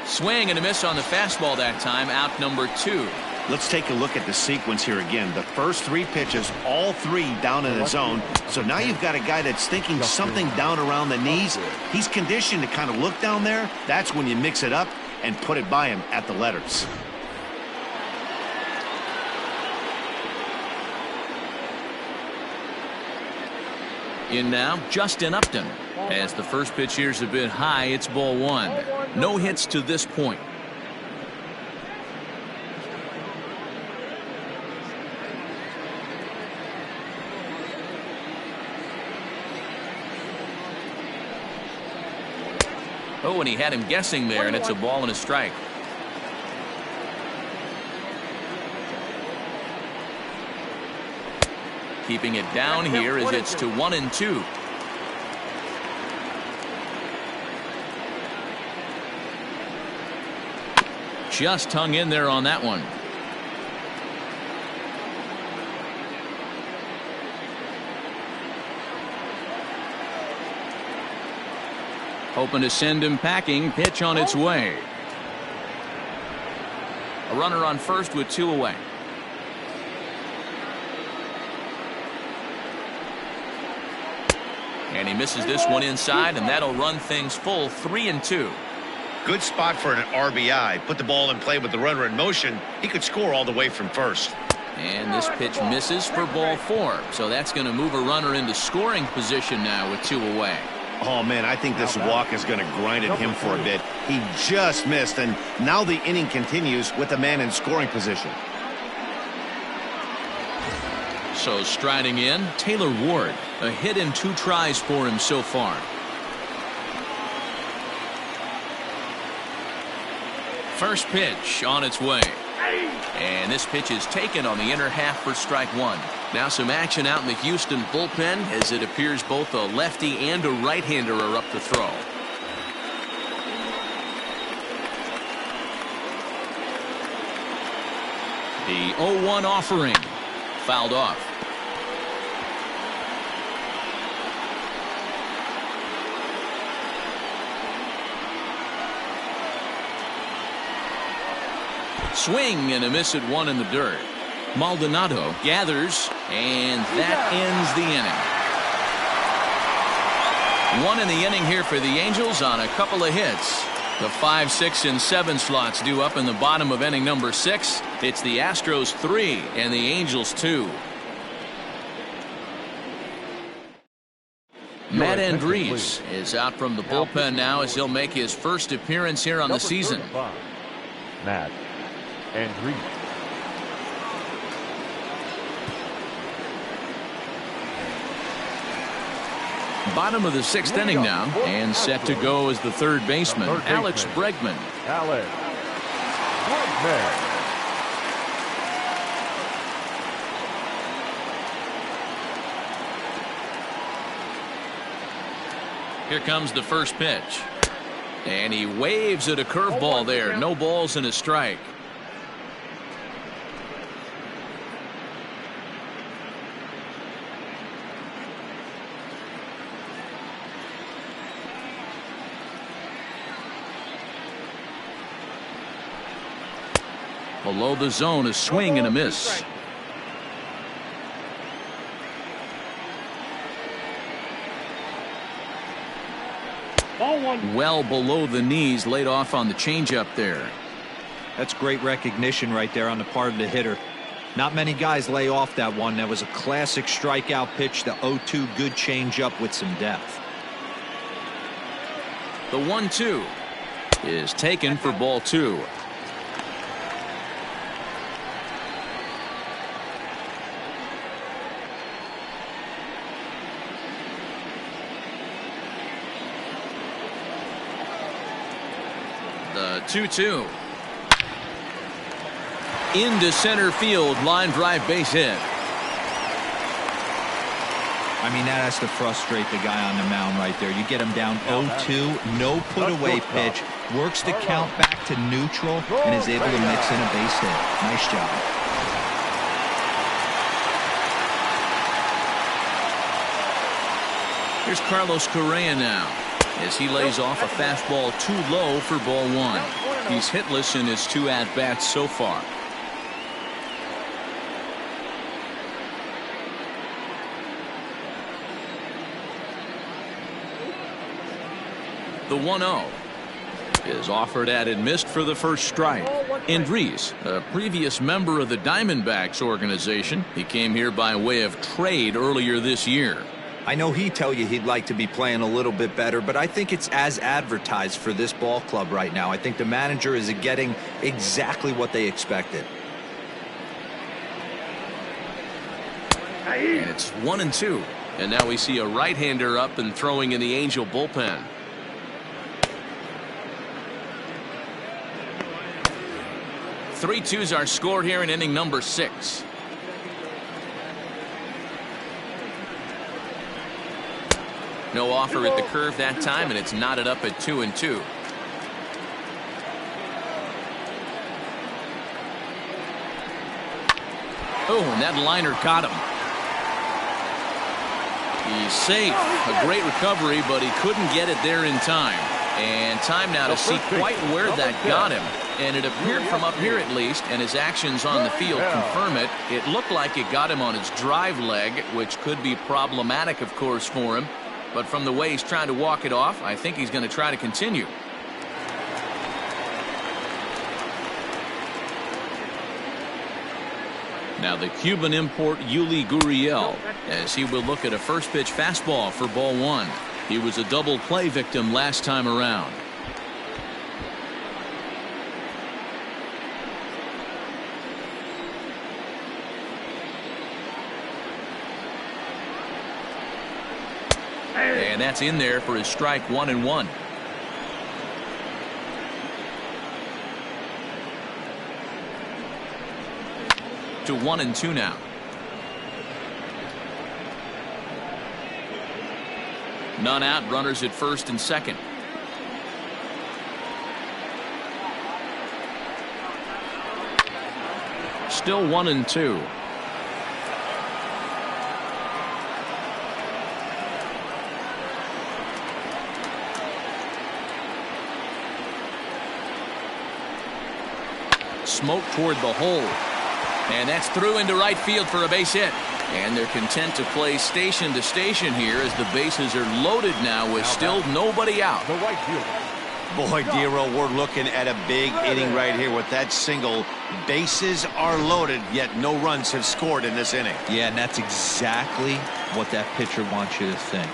Swing and a miss on the fastball that time. Out number 2. Let's take a look at the sequence here again. The first 3 pitches, all 3 down in the zone. So now you've got a guy that's thinking something down around the knees. He's conditioned to kind of look down there. That's when you mix it up and put it by him at the letters. In now, Justin Upton. As the first pitch here's a bit high, it's ball 1. No hits to this point. Oh, and he had him guessing there, and it's a ball and a strike. Keeping it down here as it's to 1-2. Just hung in there on that one. Hoping to send him packing. Pitch on its way. A runner on first with 2 away. And he misses this one inside, and that'll run things full 3-2. Good spot for an RBI. Put the ball in play with the runner in motion. He could score all the way from first. And this pitch misses for ball 4. So that's going to move a runner into scoring position now with 2 away. Oh, man, I think this walk is going to grind at him for a bit. He just missed, and now the inning continues with the man in scoring position. So striding in, Taylor Ward. A hit in 2 tries for him so far. First pitch on its way. And this pitch is taken on the inner half for strike 1. Now some action out in the Houston bullpen as it appears both a lefty and a right-hander are up to throw. The 0-1 offering. Fouled off. Swing and a miss at 1 in the dirt. Maldonado gathers, and that ends the inning. 1 in the inning here for the Angels on a couple of hits. The 5, 6, and 7 slots due up in the bottom of inning number 6. It's the Astros 3 and the Angels 2. Matt Andriese is out from the bullpen now as he'll make his first appearance here on the season. Matt Andriese. Bottom of the 6th inning now, and set to go as the third baseman, Alex Bregman. Alex Bregman. Here comes the first pitch. And he waves at a curveball there. No balls and a strike. Below the zone, a swing and a miss. Well below the knees, laid off on the changeup there. That's great recognition right there on the part of the hitter. Not many guys lay off that one. That was a classic strikeout pitch. The 0-2 good changeup with some depth. The 1-2 is taken for ball 2. The 2-2. Into center field, line drive base hit. I mean, that has to frustrate the guy on the mound right there. You get him down 0-2, no put away pitch. works the count back to neutral, and is able to mix in a base hit. Nice job. Here's Carlos Correa now, as he lays off a fastball too low for ball one. He's hitless in his 2 at-bats so far. The 1-0 is offered at and missed for the first strike. Andres, a previous member of the Diamondbacks organization. He came here by way of trade earlier this year. I know he'd tell you he'd like to be playing a little bit better, but I think it's as advertised for this ball club right now. I think the manager is getting exactly what they expected. And it's 1-2. And now we see a right-hander up and throwing in the Angel bullpen. Three twos our score here in inning number 6. No offer at the curve that time, and it's knotted up at 2-2. Oh, and that liner caught him. He's safe. A great recovery, but he couldn't get it there in time. And time now to see quite where that got him. And it appeared from up here at least, and his actions on the field confirm it. It looked like it got him on his drive leg, which could be problematic, of course, for him. But from the way he's trying to walk it off, I think he's going to try to continue. Now the Cuban import Yuli Gurriel, as he will look at a first pitch fastball for ball one. He was a double play victim last time around. And that's in there for his strike 1-1. To 1-2 now. None out, runners at first and second. Still 1-2. Smoke toward the hole. And that's through into right field for a base hit. And they're content to play station to station here as the bases are loaded now with still nobody out. The right fielder. Boy, Dero, we're looking at a big inning right here with that single. Bases are loaded, yet no runs have scored in this inning. Yeah, and that's exactly what that pitcher wants you to think.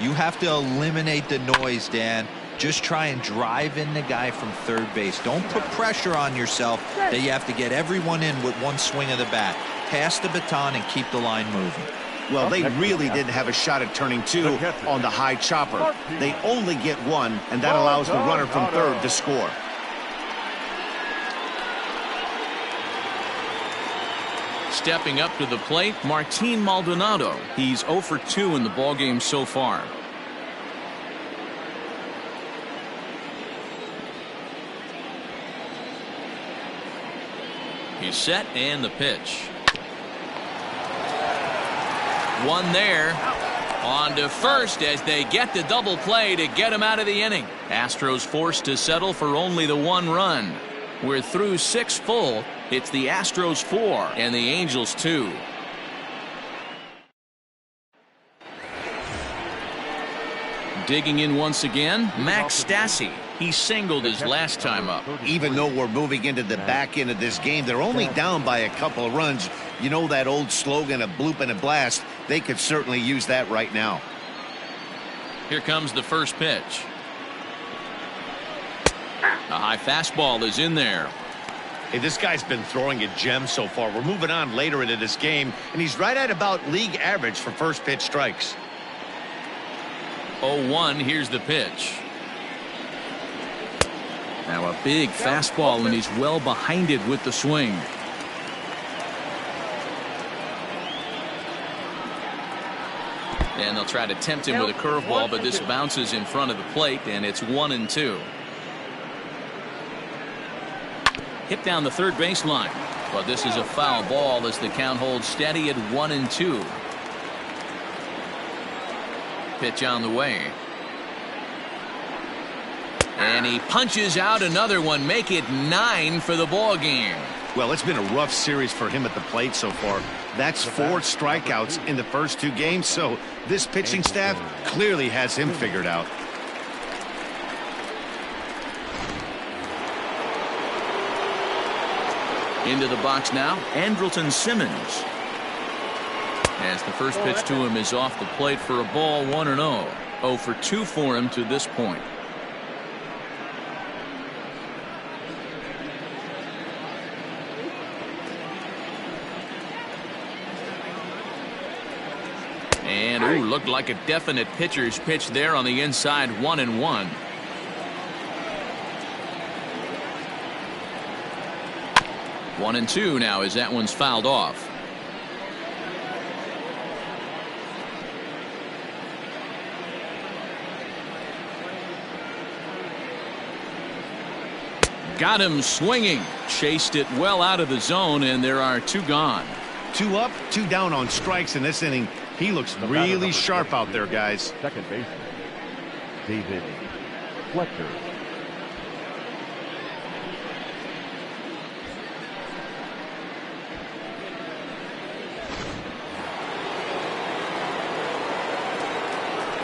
You have to eliminate the noise, Dan. Just try and drive in the guy from third base. Don't put pressure on yourself that you have to get everyone in with one swing of the bat. Pass the baton and keep the line moving. Well, they really didn't have a shot at turning two on the high chopper. They only get one, and that allows the runner from third to score. Stepping up to the plate, Martin Maldonado. He's 0 for 2 in the ballgame so far. He's set, and the pitch. One there. On to first as they get the double play to get him out of the inning. Astros forced to settle for only the 1 run. We're through 6 full. It's the Astros 4 and the Angels 2. Digging in once again, Max Stassi. He singled his last time up. Even though we're moving into the back end of this game, they're only down by a couple of runs. You know that old slogan, a bloop and a blast? They could certainly use that right now. Here comes the first pitch. A high fastball is in there. Hey, this guy's been throwing a gem so far. We're moving on later into this game, and he's right at about league average for first pitch strikes. 0-1, here's the pitch. Now a big fastball, and he's well behind it with the swing. And they'll try to tempt him with a curveball, but this bounces in front of the plate, and it's 1-2. Hit down the third baseline. But this is a foul ball as the count holds steady at 1-2. Pitch on the way. And he punches out another one. Make it 9 for the ball game. Well, it's been a rough series for him at the plate so far. That's 4 strikeouts in the first 2 games, so this pitching staff clearly has him figured out. Into the box now, Andrelton Simmons. As the first pitch to him is off the plate for a ball, 1-0. 0 for 2 for him to this point. And ooh, looked like a definite pitcher's pitch there on the inside. 1-1. One and two now as that one's fouled off. Got him swinging. Chased it well out of the zone, and there are 2 gone. 2 up, 2 down on strikes in this inning. He looks really sharp out there, guys. Second baseman, David Fletcher.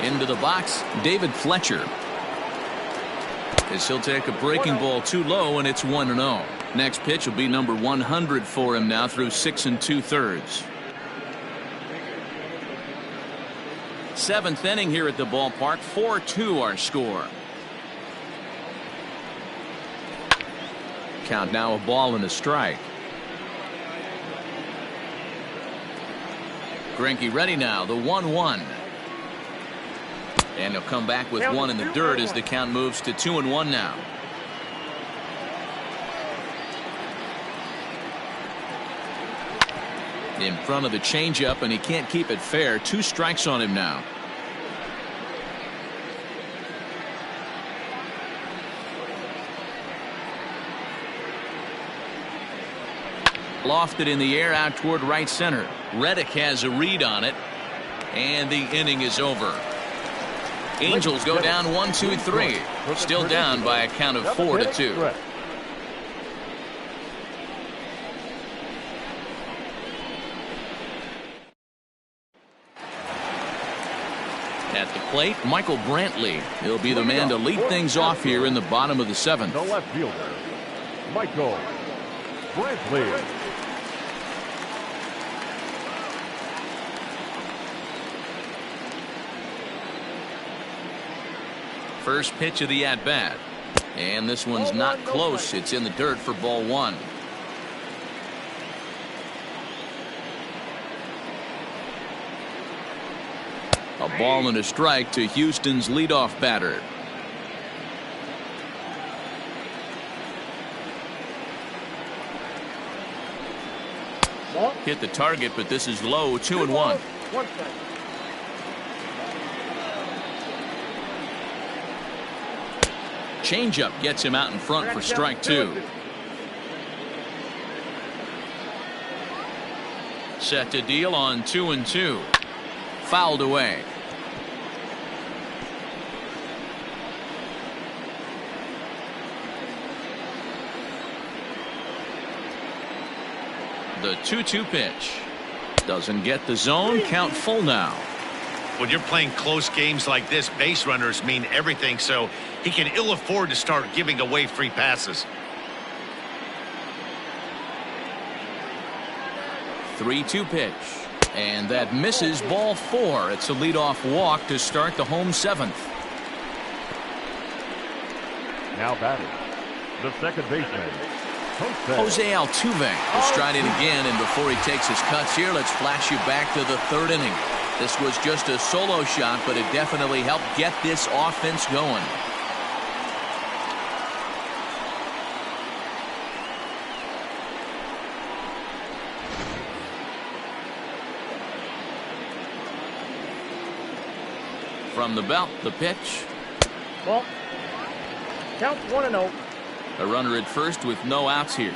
Into the box, David Fletcher. As he'll take a breaking ball too low, and it's 1-0. Next pitch will be number 100 for him now through 6 2/3. 7th inning here at the ballpark. 4-2 our score. Count now, a ball and a strike. Greinke ready now, the 1-1. And he'll come back with 1 in the dirt as the count moves to 2-1 now. In front of the changeup, and he can't keep it fair. 2 strikes on him now. Lofted in the air out toward right center. Reddick has a read on it, and the inning is over. Angels go down 1-2-3. Still down by a count of 4-2. At the plate, Michael Brantley. He'll be the man to lead things off here in the bottom of the 7th. The left fielder, Michael Brantley. First pitch of the at-bat. And this one's not close. It's in the dirt for ball 1. A ball and a strike to Houston's leadoff batter. Hit the target, but this is low. 2-1. Changeup gets him out in front for strike 2. Set to deal on 2-2. Fouled away. The 2-2 pitch. Doesn't get the zone. Count full now. When you're playing close games like this, base runners mean everything, so he can ill afford to start giving away free passes. 3-2 pitch. And that misses ball 4. It's a leadoff walk to start the home 7th. Now batting, the second baseman, Jose Altuve will stride in again, and before he takes his cuts here, let's flash you back to the 3rd inning. This was just a solo shot, but it definitely helped get this offense going. From the belt, the pitch. Ball. Count 1-0. A runner at first with no outs here.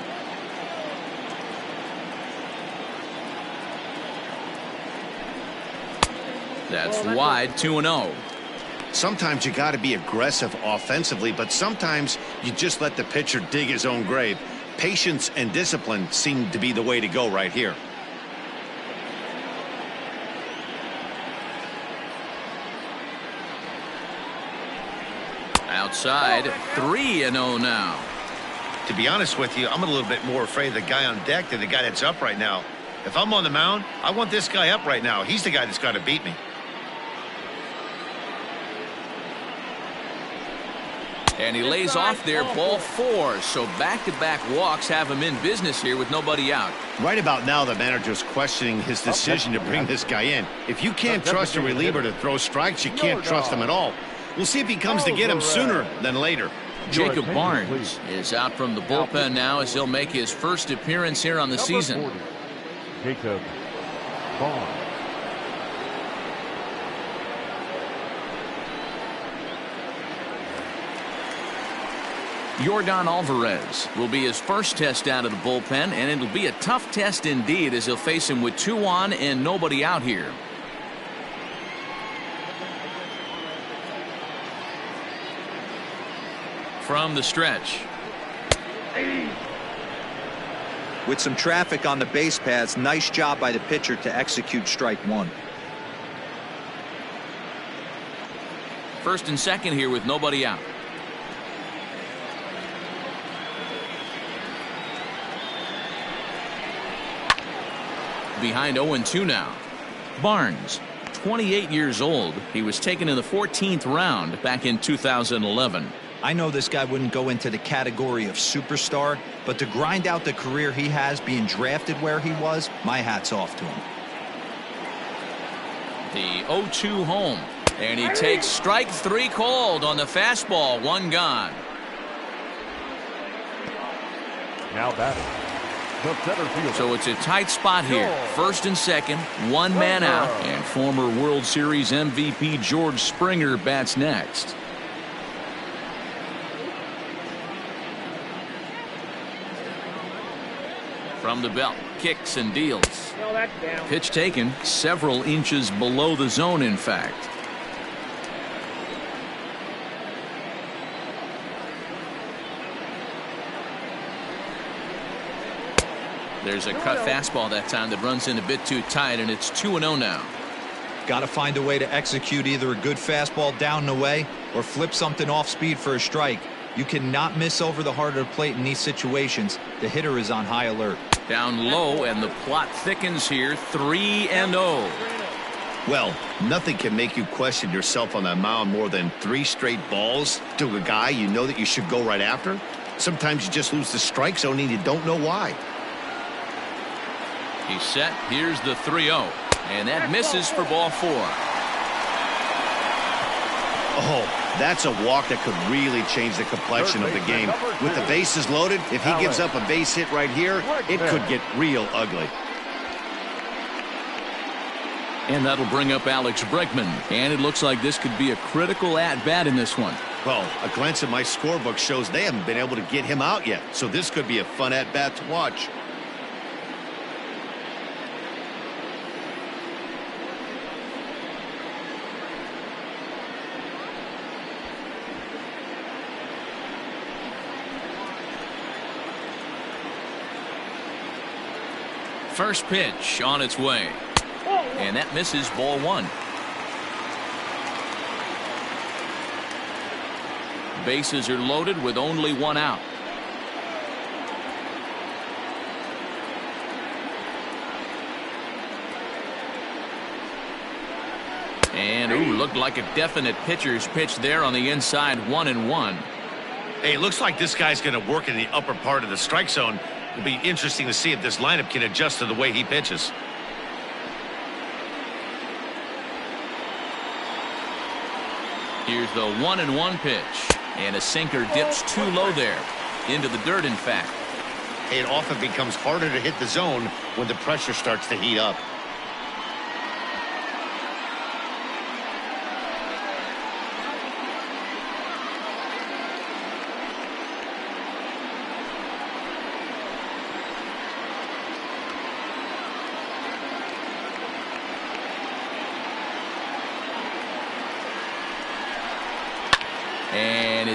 That's wide, 2-0. Sometimes you got to be aggressive offensively, but sometimes you just let the pitcher dig his own grave. Patience and discipline seem to be the way to go right here. Outside, 3-0 now. To be honest with you, I'm a little bit more afraid of the guy on deck than the guy that's up right now. If I'm on the mound, I want this guy up right now. He's the guy that's got to beat me. And he lays off there, ball 4. So back-to-back walks have him in business here with nobody out. Right about now, the manager's questioning his decision to bring this guy in. If you can't trust a reliever to throw strikes, you can't trust him at all. We'll see if he comes to get him sooner than later. Jacob Barnes is out from the bullpen now as he'll make his first appearance here on the season. 40, Jacob Barnes. Yordan Alvarez will be his first test out of the bullpen, and it'll be a tough test indeed as he'll face him with 2 on and nobody out here. From the stretch. With some traffic on the base paths, nice job by the pitcher to execute strike 1. First and second here with nobody out. Behind 0-2 now. Barnes, 28 years old. He was taken in the 14th round back in 2011. I know this guy wouldn't go into the category of superstar, but to grind out the career he has being drafted where he was, my hat's off to him. The 0-2 home. And he takes strike 3 called on the fastball. 1 gone. Now batting. The center fielder. So it's a tight spot here. First and second, 1 man out. And former World Series MVP George Springer bats next. From the belt, kicks and deals. No, that's down. Pitch taken several inches below the zone, in fact. There's a cut fastball that time that runs in a bit too tight, and it's 2-0 now. Got to find a way to execute either a good fastball down and away or flip something off speed for a strike. You cannot miss over the heart of the plate in these situations. The hitter is on high alert. Down low, and the plot thickens here. 3-0. Well, nothing can make you question yourself on that mound more than 3 straight balls to a guy you know that you should go right after. Sometimes you just lose the strike zone and you don't know why. He's set. Here's the 3-0. And that misses for ball 4. Oh, that's a walk that could really change the complexion of the game. With the bases loaded, if he gives up a base hit right here, it could get real ugly. And that'll bring up Alex Bregman. And it looks like this could be a critical at-bat in this one. Well, a glance at my scorebook shows they haven't been able to get him out yet. So this could be a fun at-bat to watch. First pitch on its way. And that misses ball 1. Bases are loaded with only 1 out. And looked like a definite pitcher's pitch there on the inside. 1-1. Hey, it looks like this guy's going to work in the upper part of the strike zone. It'll be interesting to see if this lineup can adjust to the way he pitches. Here's the 1-1 pitch. And a sinker dips too low there. Into the dirt, in fact. It often becomes harder to hit the zone when the pressure starts to heat up.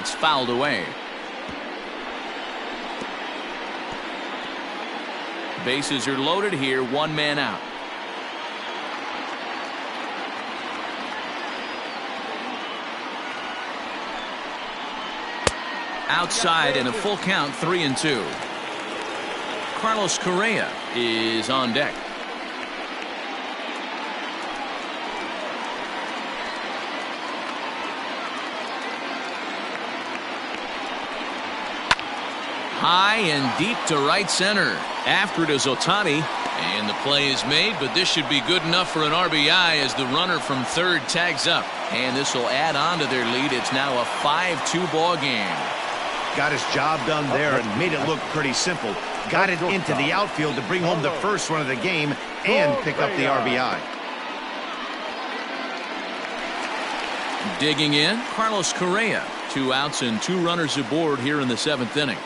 it's fouled away. Bases are loaded here, one man out. Outside and a full count, 3-2. Carlos Correa is on deck. High and deep to right center. After it is Ohtani, and the play is made, but this should be good enough for an RBI as the runner from third tags up. And this will add on to their lead. It's now a 5-2 ball game. Got his job done there and made it look pretty simple. Got it into the outfield to bring home the first run of the game and pick up the RBI. Digging in, Carlos Correa. 2 outs and 2 runners aboard here in the 7th inning.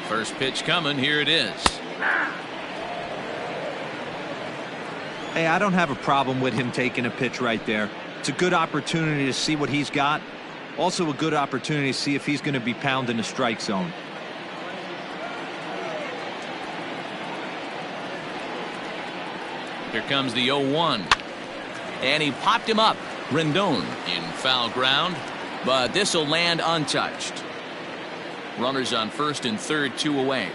First pitch coming. Here it is. Hey, I don't have a problem with him taking a pitch right there. It's a good opportunity to see what he's got. Also a good opportunity to see if he's going to be pounding the strike zone. Here comes the 0-1. And he popped him up. Rendon in foul ground, but this will land untouched. Runners on first and third, 2 away.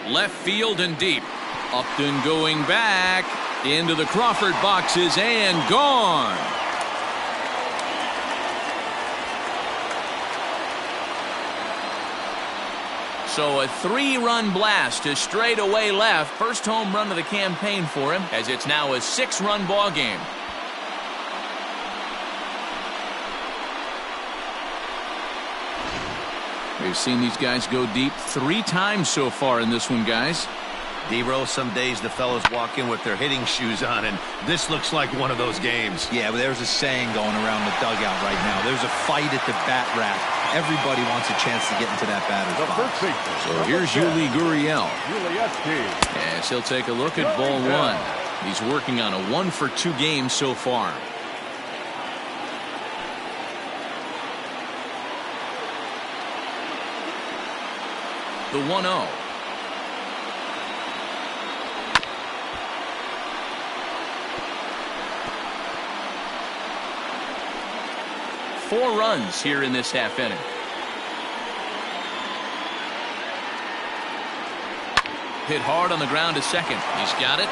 Left field and deep. Upton going back into the Crawford boxes and gone. So a 3-run blast to straightaway left. First home run of the campaign for him, as it's now a 6-run ball game. We've seen these guys go deep 3 times so far in this one, guys. D-Row, some days the fellas walk in with their hitting shoes on, and this looks like one of those games. Yeah, but there's a saying going around the dugout right now. There's a fight at the bat rack. Everybody wants a chance to get into that batter's box. So here's Yuli Gurriel. Yes, he'll take a look at ball 1. He's working on a 1-for-2 game so far. The 1-0. Four runs here in this half inning. Hit hard on the ground to second. He's got it.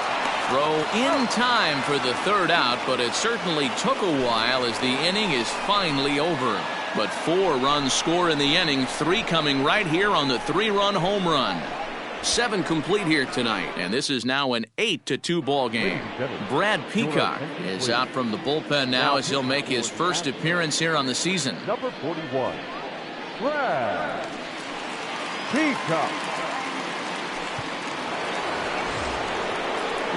Throw in time for the 3rd out, but it certainly took a while as the inning is finally over. But 4 runs score in the inning, 3 coming right here on the 3-run home run. 7 complete here tonight, and this is now an 8-2 ball game. Brad Peacock is out from the bullpen now as he'll make his first appearance here on the season. Number 41, Brad Peacock.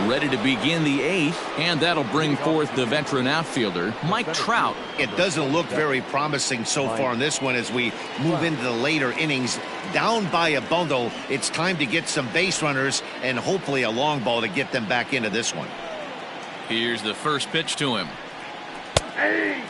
Ready to begin the 8th, and that'll bring forth the veteran outfielder, Mike Trout. It doesn't look very promising so far in this one as we move into the later innings. Down by a bundle, it's time to get some base runners and hopefully a long ball to get them back into this one. Here's the first pitch to him. Hey!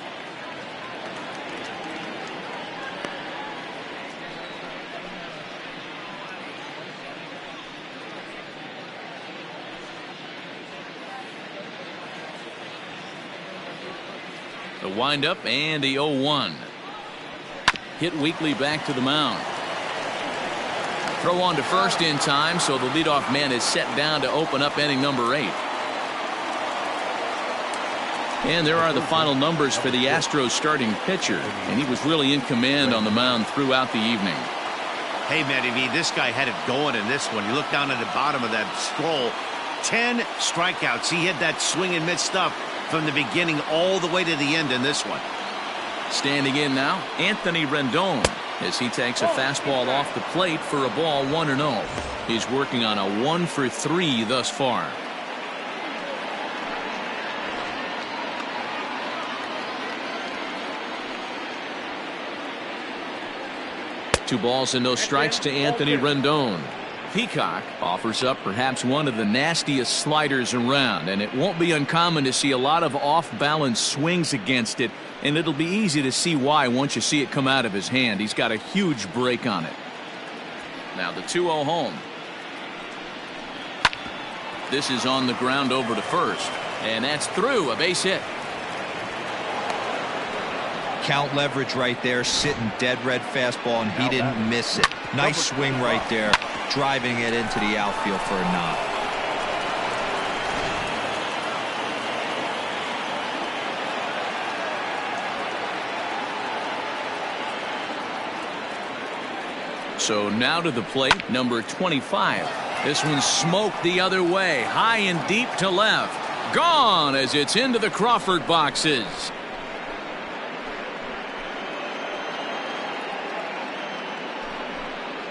The windup and the 0-1. Hit weakly back to the mound. Throw on to first in time, so the leadoff man is set down to open up inning number 8. And there are the final numbers for the Astros starting pitcher, and he was really in command on the mound throughout the evening. Hey, Matty V, this guy had it going in this one. You look down at the bottom of that scroll, 10 strikeouts. He had that swing and miss stuff from the beginning all the way to the end in this one. Standing in now, Anthony Rendon, as he takes a fastball off the plate for a ball 1-0. He's working on a 1-for-3 thus far. 2 balls and no strikes to Anthony Rendon. Peacock offers up perhaps one of the nastiest sliders around, and it won't be uncommon to see a lot of off-balance swings against it, and it'll be easy to see why once you see it come out of his hand. He's got a huge break on it. Now the 2-0 home. This is on the ground over to first, and that's through, a base hit. Count leverage right there, sitting dead red fastball, and he didn't miss it. Nice swing right there, driving it into the outfield for a knock. So now to the plate, number 25. This one smoked the other way, high and deep to left. Gone as it's into the Crawford boxes.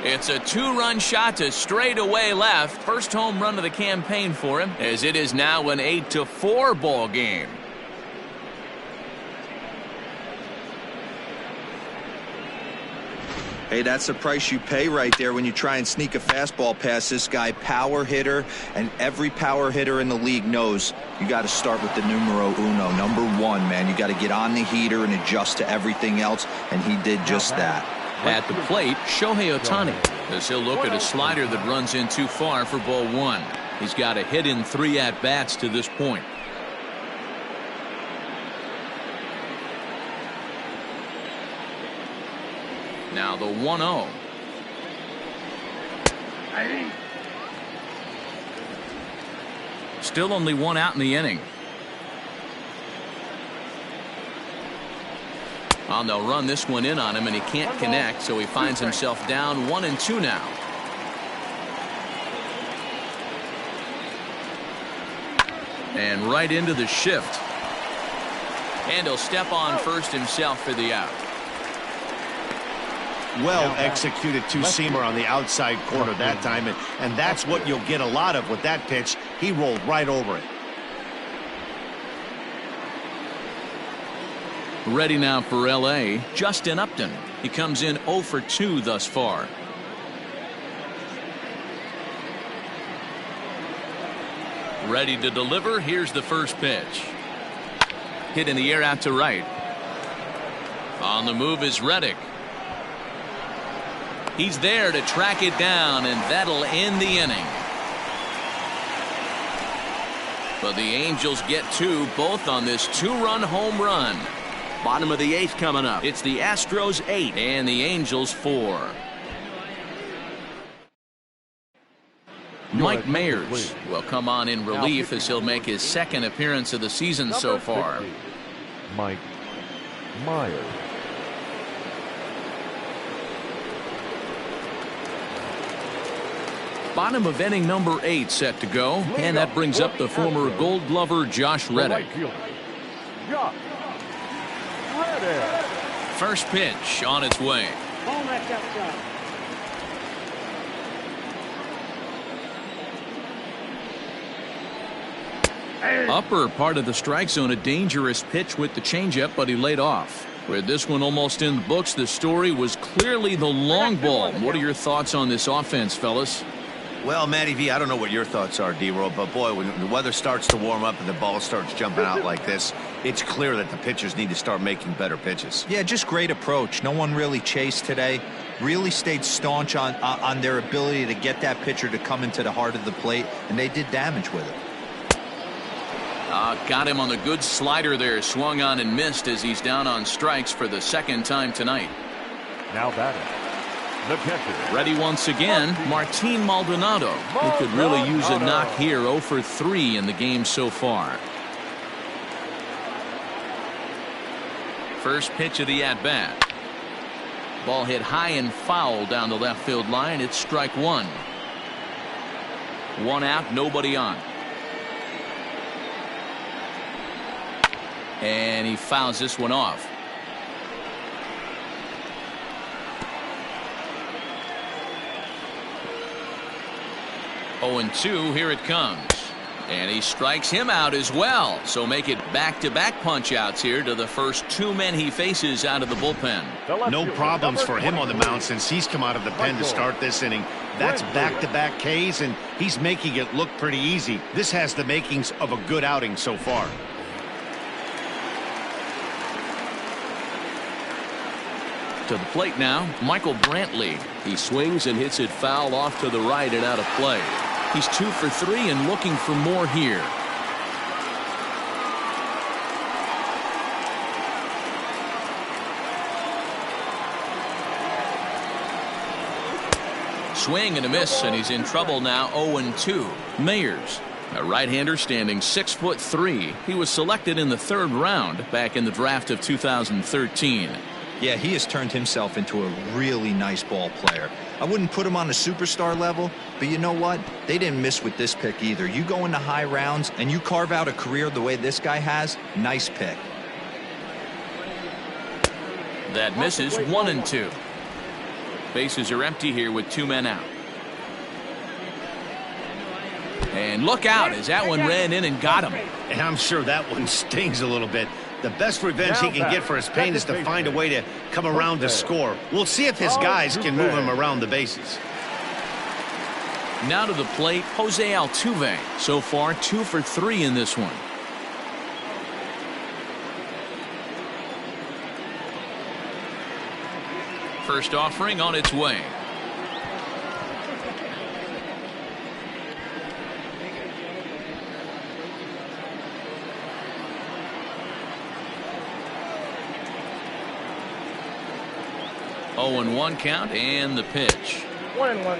It's a 2-run shot to straightaway left. First home run of the campaign for him, as it is now an 8-4 ball game. Hey, that's the price you pay right there when you try and sneak a fastball past this guy. Power hitter, and every power hitter in the league knows you got to start with the numero uno, number 1, man. You got to get on the heater and adjust to everything else, and he did just that. At the plate, Shohei Ohtani, as he'll look at a slider that runs in too far for ball 1. He's got a hit in 3 at-bats to this point. Now the 1-0. Still only 1 out in the inning. Well, they'll run this one in on him, and he can't connect, so he finds himself down 1-2 now. And right into the shift. And he'll step on first himself for the out. Well executed two-seamer on the outside corner that time, and that's what you'll get a lot of with that pitch. He rolled right over it. Ready now for L.A., Justin Upton. He comes in 0 for 2 thus far. Ready to deliver. Here's the first pitch. Hit in the air out to right. On the move is Reddick. He's there to track it down, and that'll end the inning. But the Angels get 2, both on this 2-run home run. Bottom of the 8th coming up. It's the Astros 8 and the Angels 4. Mike Mayers will come on in relief as he'll make his 2nd appearance of the season so far. Mike Myers. Bottom of inning number 8 set to go, and that brings up the former Gold Glover Josh Reddick. First pitch on its way. Upper part of the strike zone, a dangerous pitch with the changeup, but he laid off. With this one almost in the books, the story was clearly the long ball. What are your thoughts on this offense, fellas? Well, Matty V, I don't know what your thoughts are, D-Roll, but boy, when the weather starts to warm up and the ball starts jumping out like this, it's clear that the pitchers need to start making better pitches. Yeah, just great approach. No one really chased today. Really stayed staunch on their ability to get that pitcher to come into the heart of the plate, and they did damage with it. Got him on the good slider there. Swung on and missed as he's down on strikes for the 2nd time tonight. Now batting, the catcher. Ready once again, Martin Maldonado, who could really use a knock here. 0 for 3 in the game so far. First pitch of the at-bat. Ball hit high and foul down the left field line. It's strike 1. 1 out, nobody on. And he fouls this one off. 0-2, here it comes. And he strikes him out as well. So make it back-to-back punch-outs here to the first two men he faces out of the bullpen. No problems for him on the mound since he's come out of the pen to start this inning. That's back-to-back Ks, and he's making it look pretty easy. This has the makings of a good outing so far. To the plate now, Michael Brantley. He swings and hits it foul off to the right and out of play. He's 2 for 3 and looking for more here. Swing and a miss, and he's in trouble now. 0-2. Mayers, a right-hander standing 6'3". He was selected in the third round back in the draft of 2013. Yeah, he has turned himself into a really nice ball player. I wouldn't put him on a superstar level, but you know what? They didn't miss with this pick either. You go into high rounds and you carve out a career the way this guy has, nice pick. That misses. 1-2. Bases are empty here with 2 men out. And look out as that one ran in and got him. And I'm sure that one stings a little bit. The best revenge he can get for his pain is to find a way to come around to score. We'll see if his guys can move him around the bases. Now to the plate, Jose Altuve. So far, 2 for 3 in this one. First offering on its way. Oh, and 1 count and the pitch. 1-1.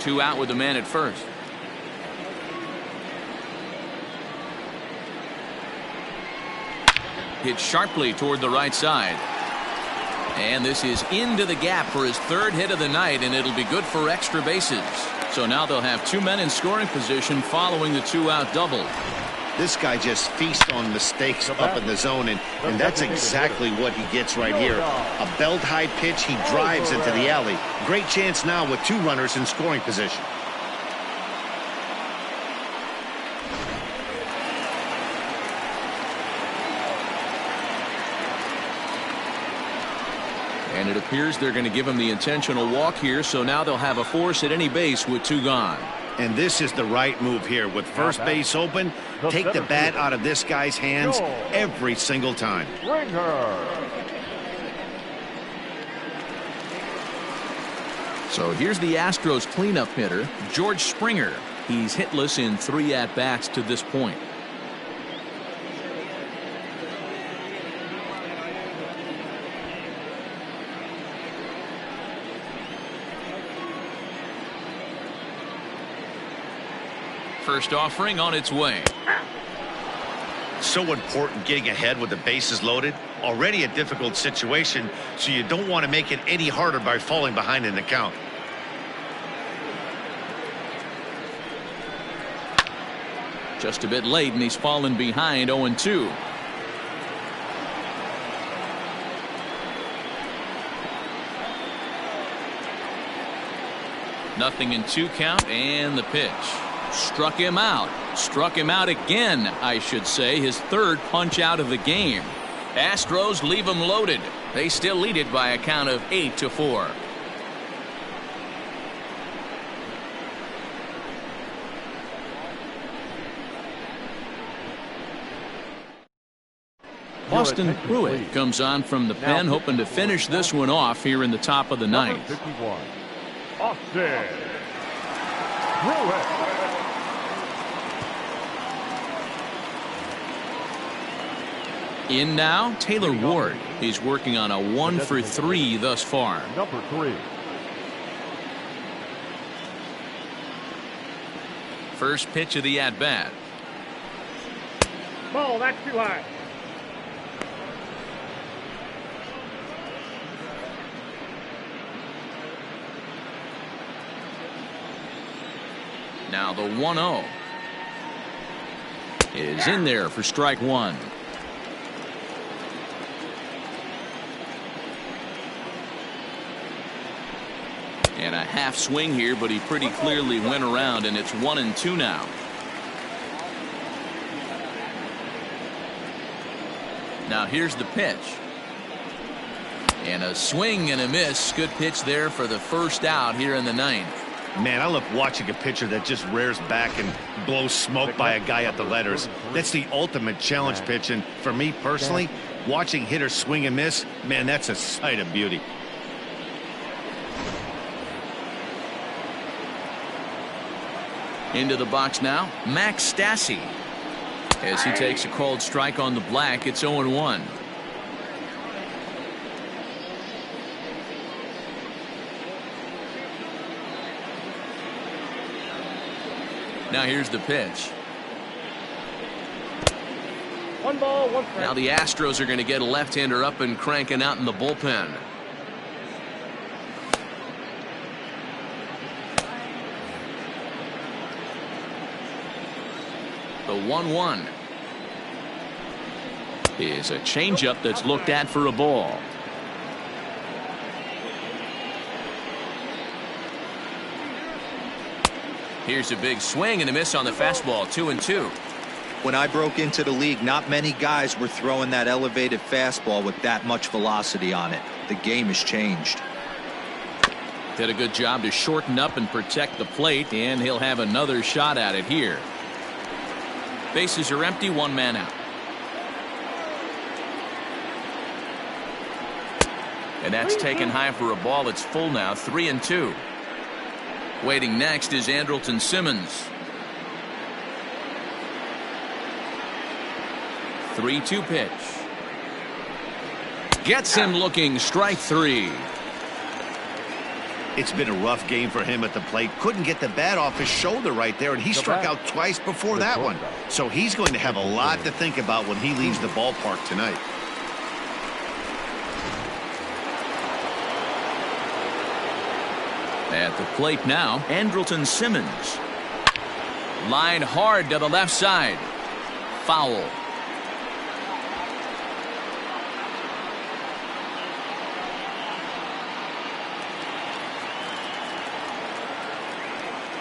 2 out with the man at first. Hit sharply toward the right side. And this is into the gap for his 3rd hit of the night, and it'll be good for extra bases. So now they'll have 2 men in scoring position following the 2-out double. This guy just feasts on mistakes up in the zone, and that's exactly what he gets right here. A belt-high pitch, he drives into the alley. Great chance now with 2 runners in scoring position. And it appears they're going to give him the intentional walk here, so now they'll have a force at any base with 2 gone. And this is the right move here. With first base open, take the bat out of this guy's hands every single time. So here's the Astros cleanup hitter, George Springer. He's hitless in 3 at-bats to this point. First offering on its way. So important getting ahead with the bases loaded. Already a difficult situation, so you don't want to make it any harder by falling behind in the count. Just a bit late, and he's fallen behind. 0-2. Nothing in 2 count, and the pitch. Struck him out. Struck him out again, I should say. His 3rd punch out of the game. Astros leave him loaded. They still lead it by a count of 8-4. Austin Pruitt comes on from the pen, hoping to finish this one off here in the top of the 9th. 51. Austin Pruitt. In now, Taylor Ward. He's working on a 1 for 3 thus far. Number 3. First pitch of the at-bat. Ball, that's too high. Now the 1-0 is in there for strike 1. And a half swing here, but he pretty clearly went around, and it's 1-2 now. Now here's the pitch. And a swing and a miss. Good pitch there for the first out here in the ninth. Man, I love watching a pitcher that just rears back and blows smoke by a guy at the letters. That's the ultimate challenge pitch, and for me personally, watching hitters swing and miss, man, that's a sight of beauty. Into the box now, Max Stassi. As he takes a called strike on the black, it's 0-1. Now here's the pitch. 1 ball, 1 strike. Now the Astros are going to get a left-hander up and cranking out in the bullpen. The 1-1 is a changeup that's looked at for a ball. Here's a big swing and a miss on the fastball. 2-2. When I broke into the league, not many guys were throwing that elevated fastball with that much velocity on it. The game has changed. Did a good job to shorten up and protect the plate, and he'll have another shot at it here. Bases are empty, 1 man out. And that's taken high for a ball. It's full now, 3-2. Waiting next is Andrelton Simmons. 3-2 pitch. Gets him looking, strike 3. It's been a rough game for him at the plate. Couldn't get the bat off his shoulder right there, and he struck out twice before that one. So he's going to have a lot to think about when he leaves the ballpark tonight. At the plate now, Andrelton Simmons. Line hard to the left side. Foul.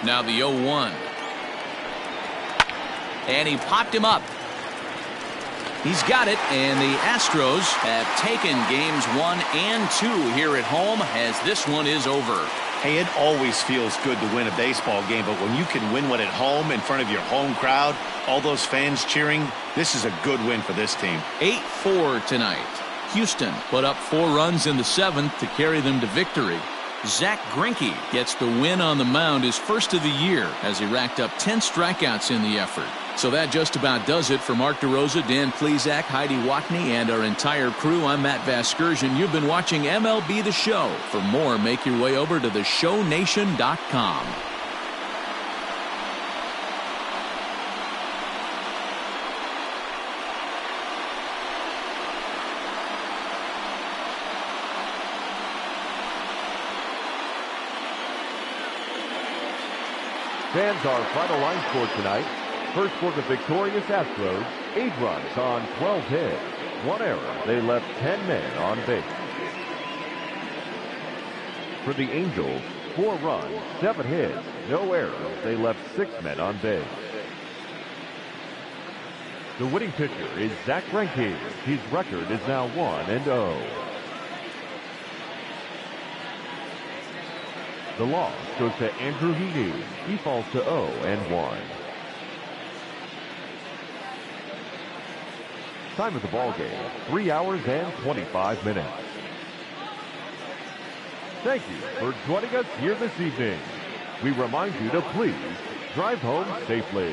Now the 0-1. And he popped him up. He's got it, and the Astros have taken games 1 and 2 here at home, as this one is over. Hey, it always feels good to win a baseball game, but when you can win one at home in front of your home crowd, all those fans cheering, this is a good win for this team. 8-4 tonight. Houston put up 4 runs in the 7th to carry them to victory. Zach Greinke gets the win on the mound, his first of the year, as he racked up 10 strikeouts in the effort. So that just about does it for Mark DeRosa, Dan Plesac, Heidi Watney, and our entire crew. I'm Matt Vasgersian. You've been watching MLB The Show. For more, make your way over to theshownation.com. Fans, our final line score tonight. First for the victorious Astros, 8 runs on 12 hits. 1 error. They left 10 men on base. For the Angels, 4 runs, 7 hits, no errors. They left 6 men on base. The winning pitcher is Zach Greinke. His record is now 1-0. The loss goes to Andrew Heaney. He falls to 0-1. Time of the ball game, 3 hours and 25 minutes. Thank you for joining us here this evening. We remind you to please drive home safely.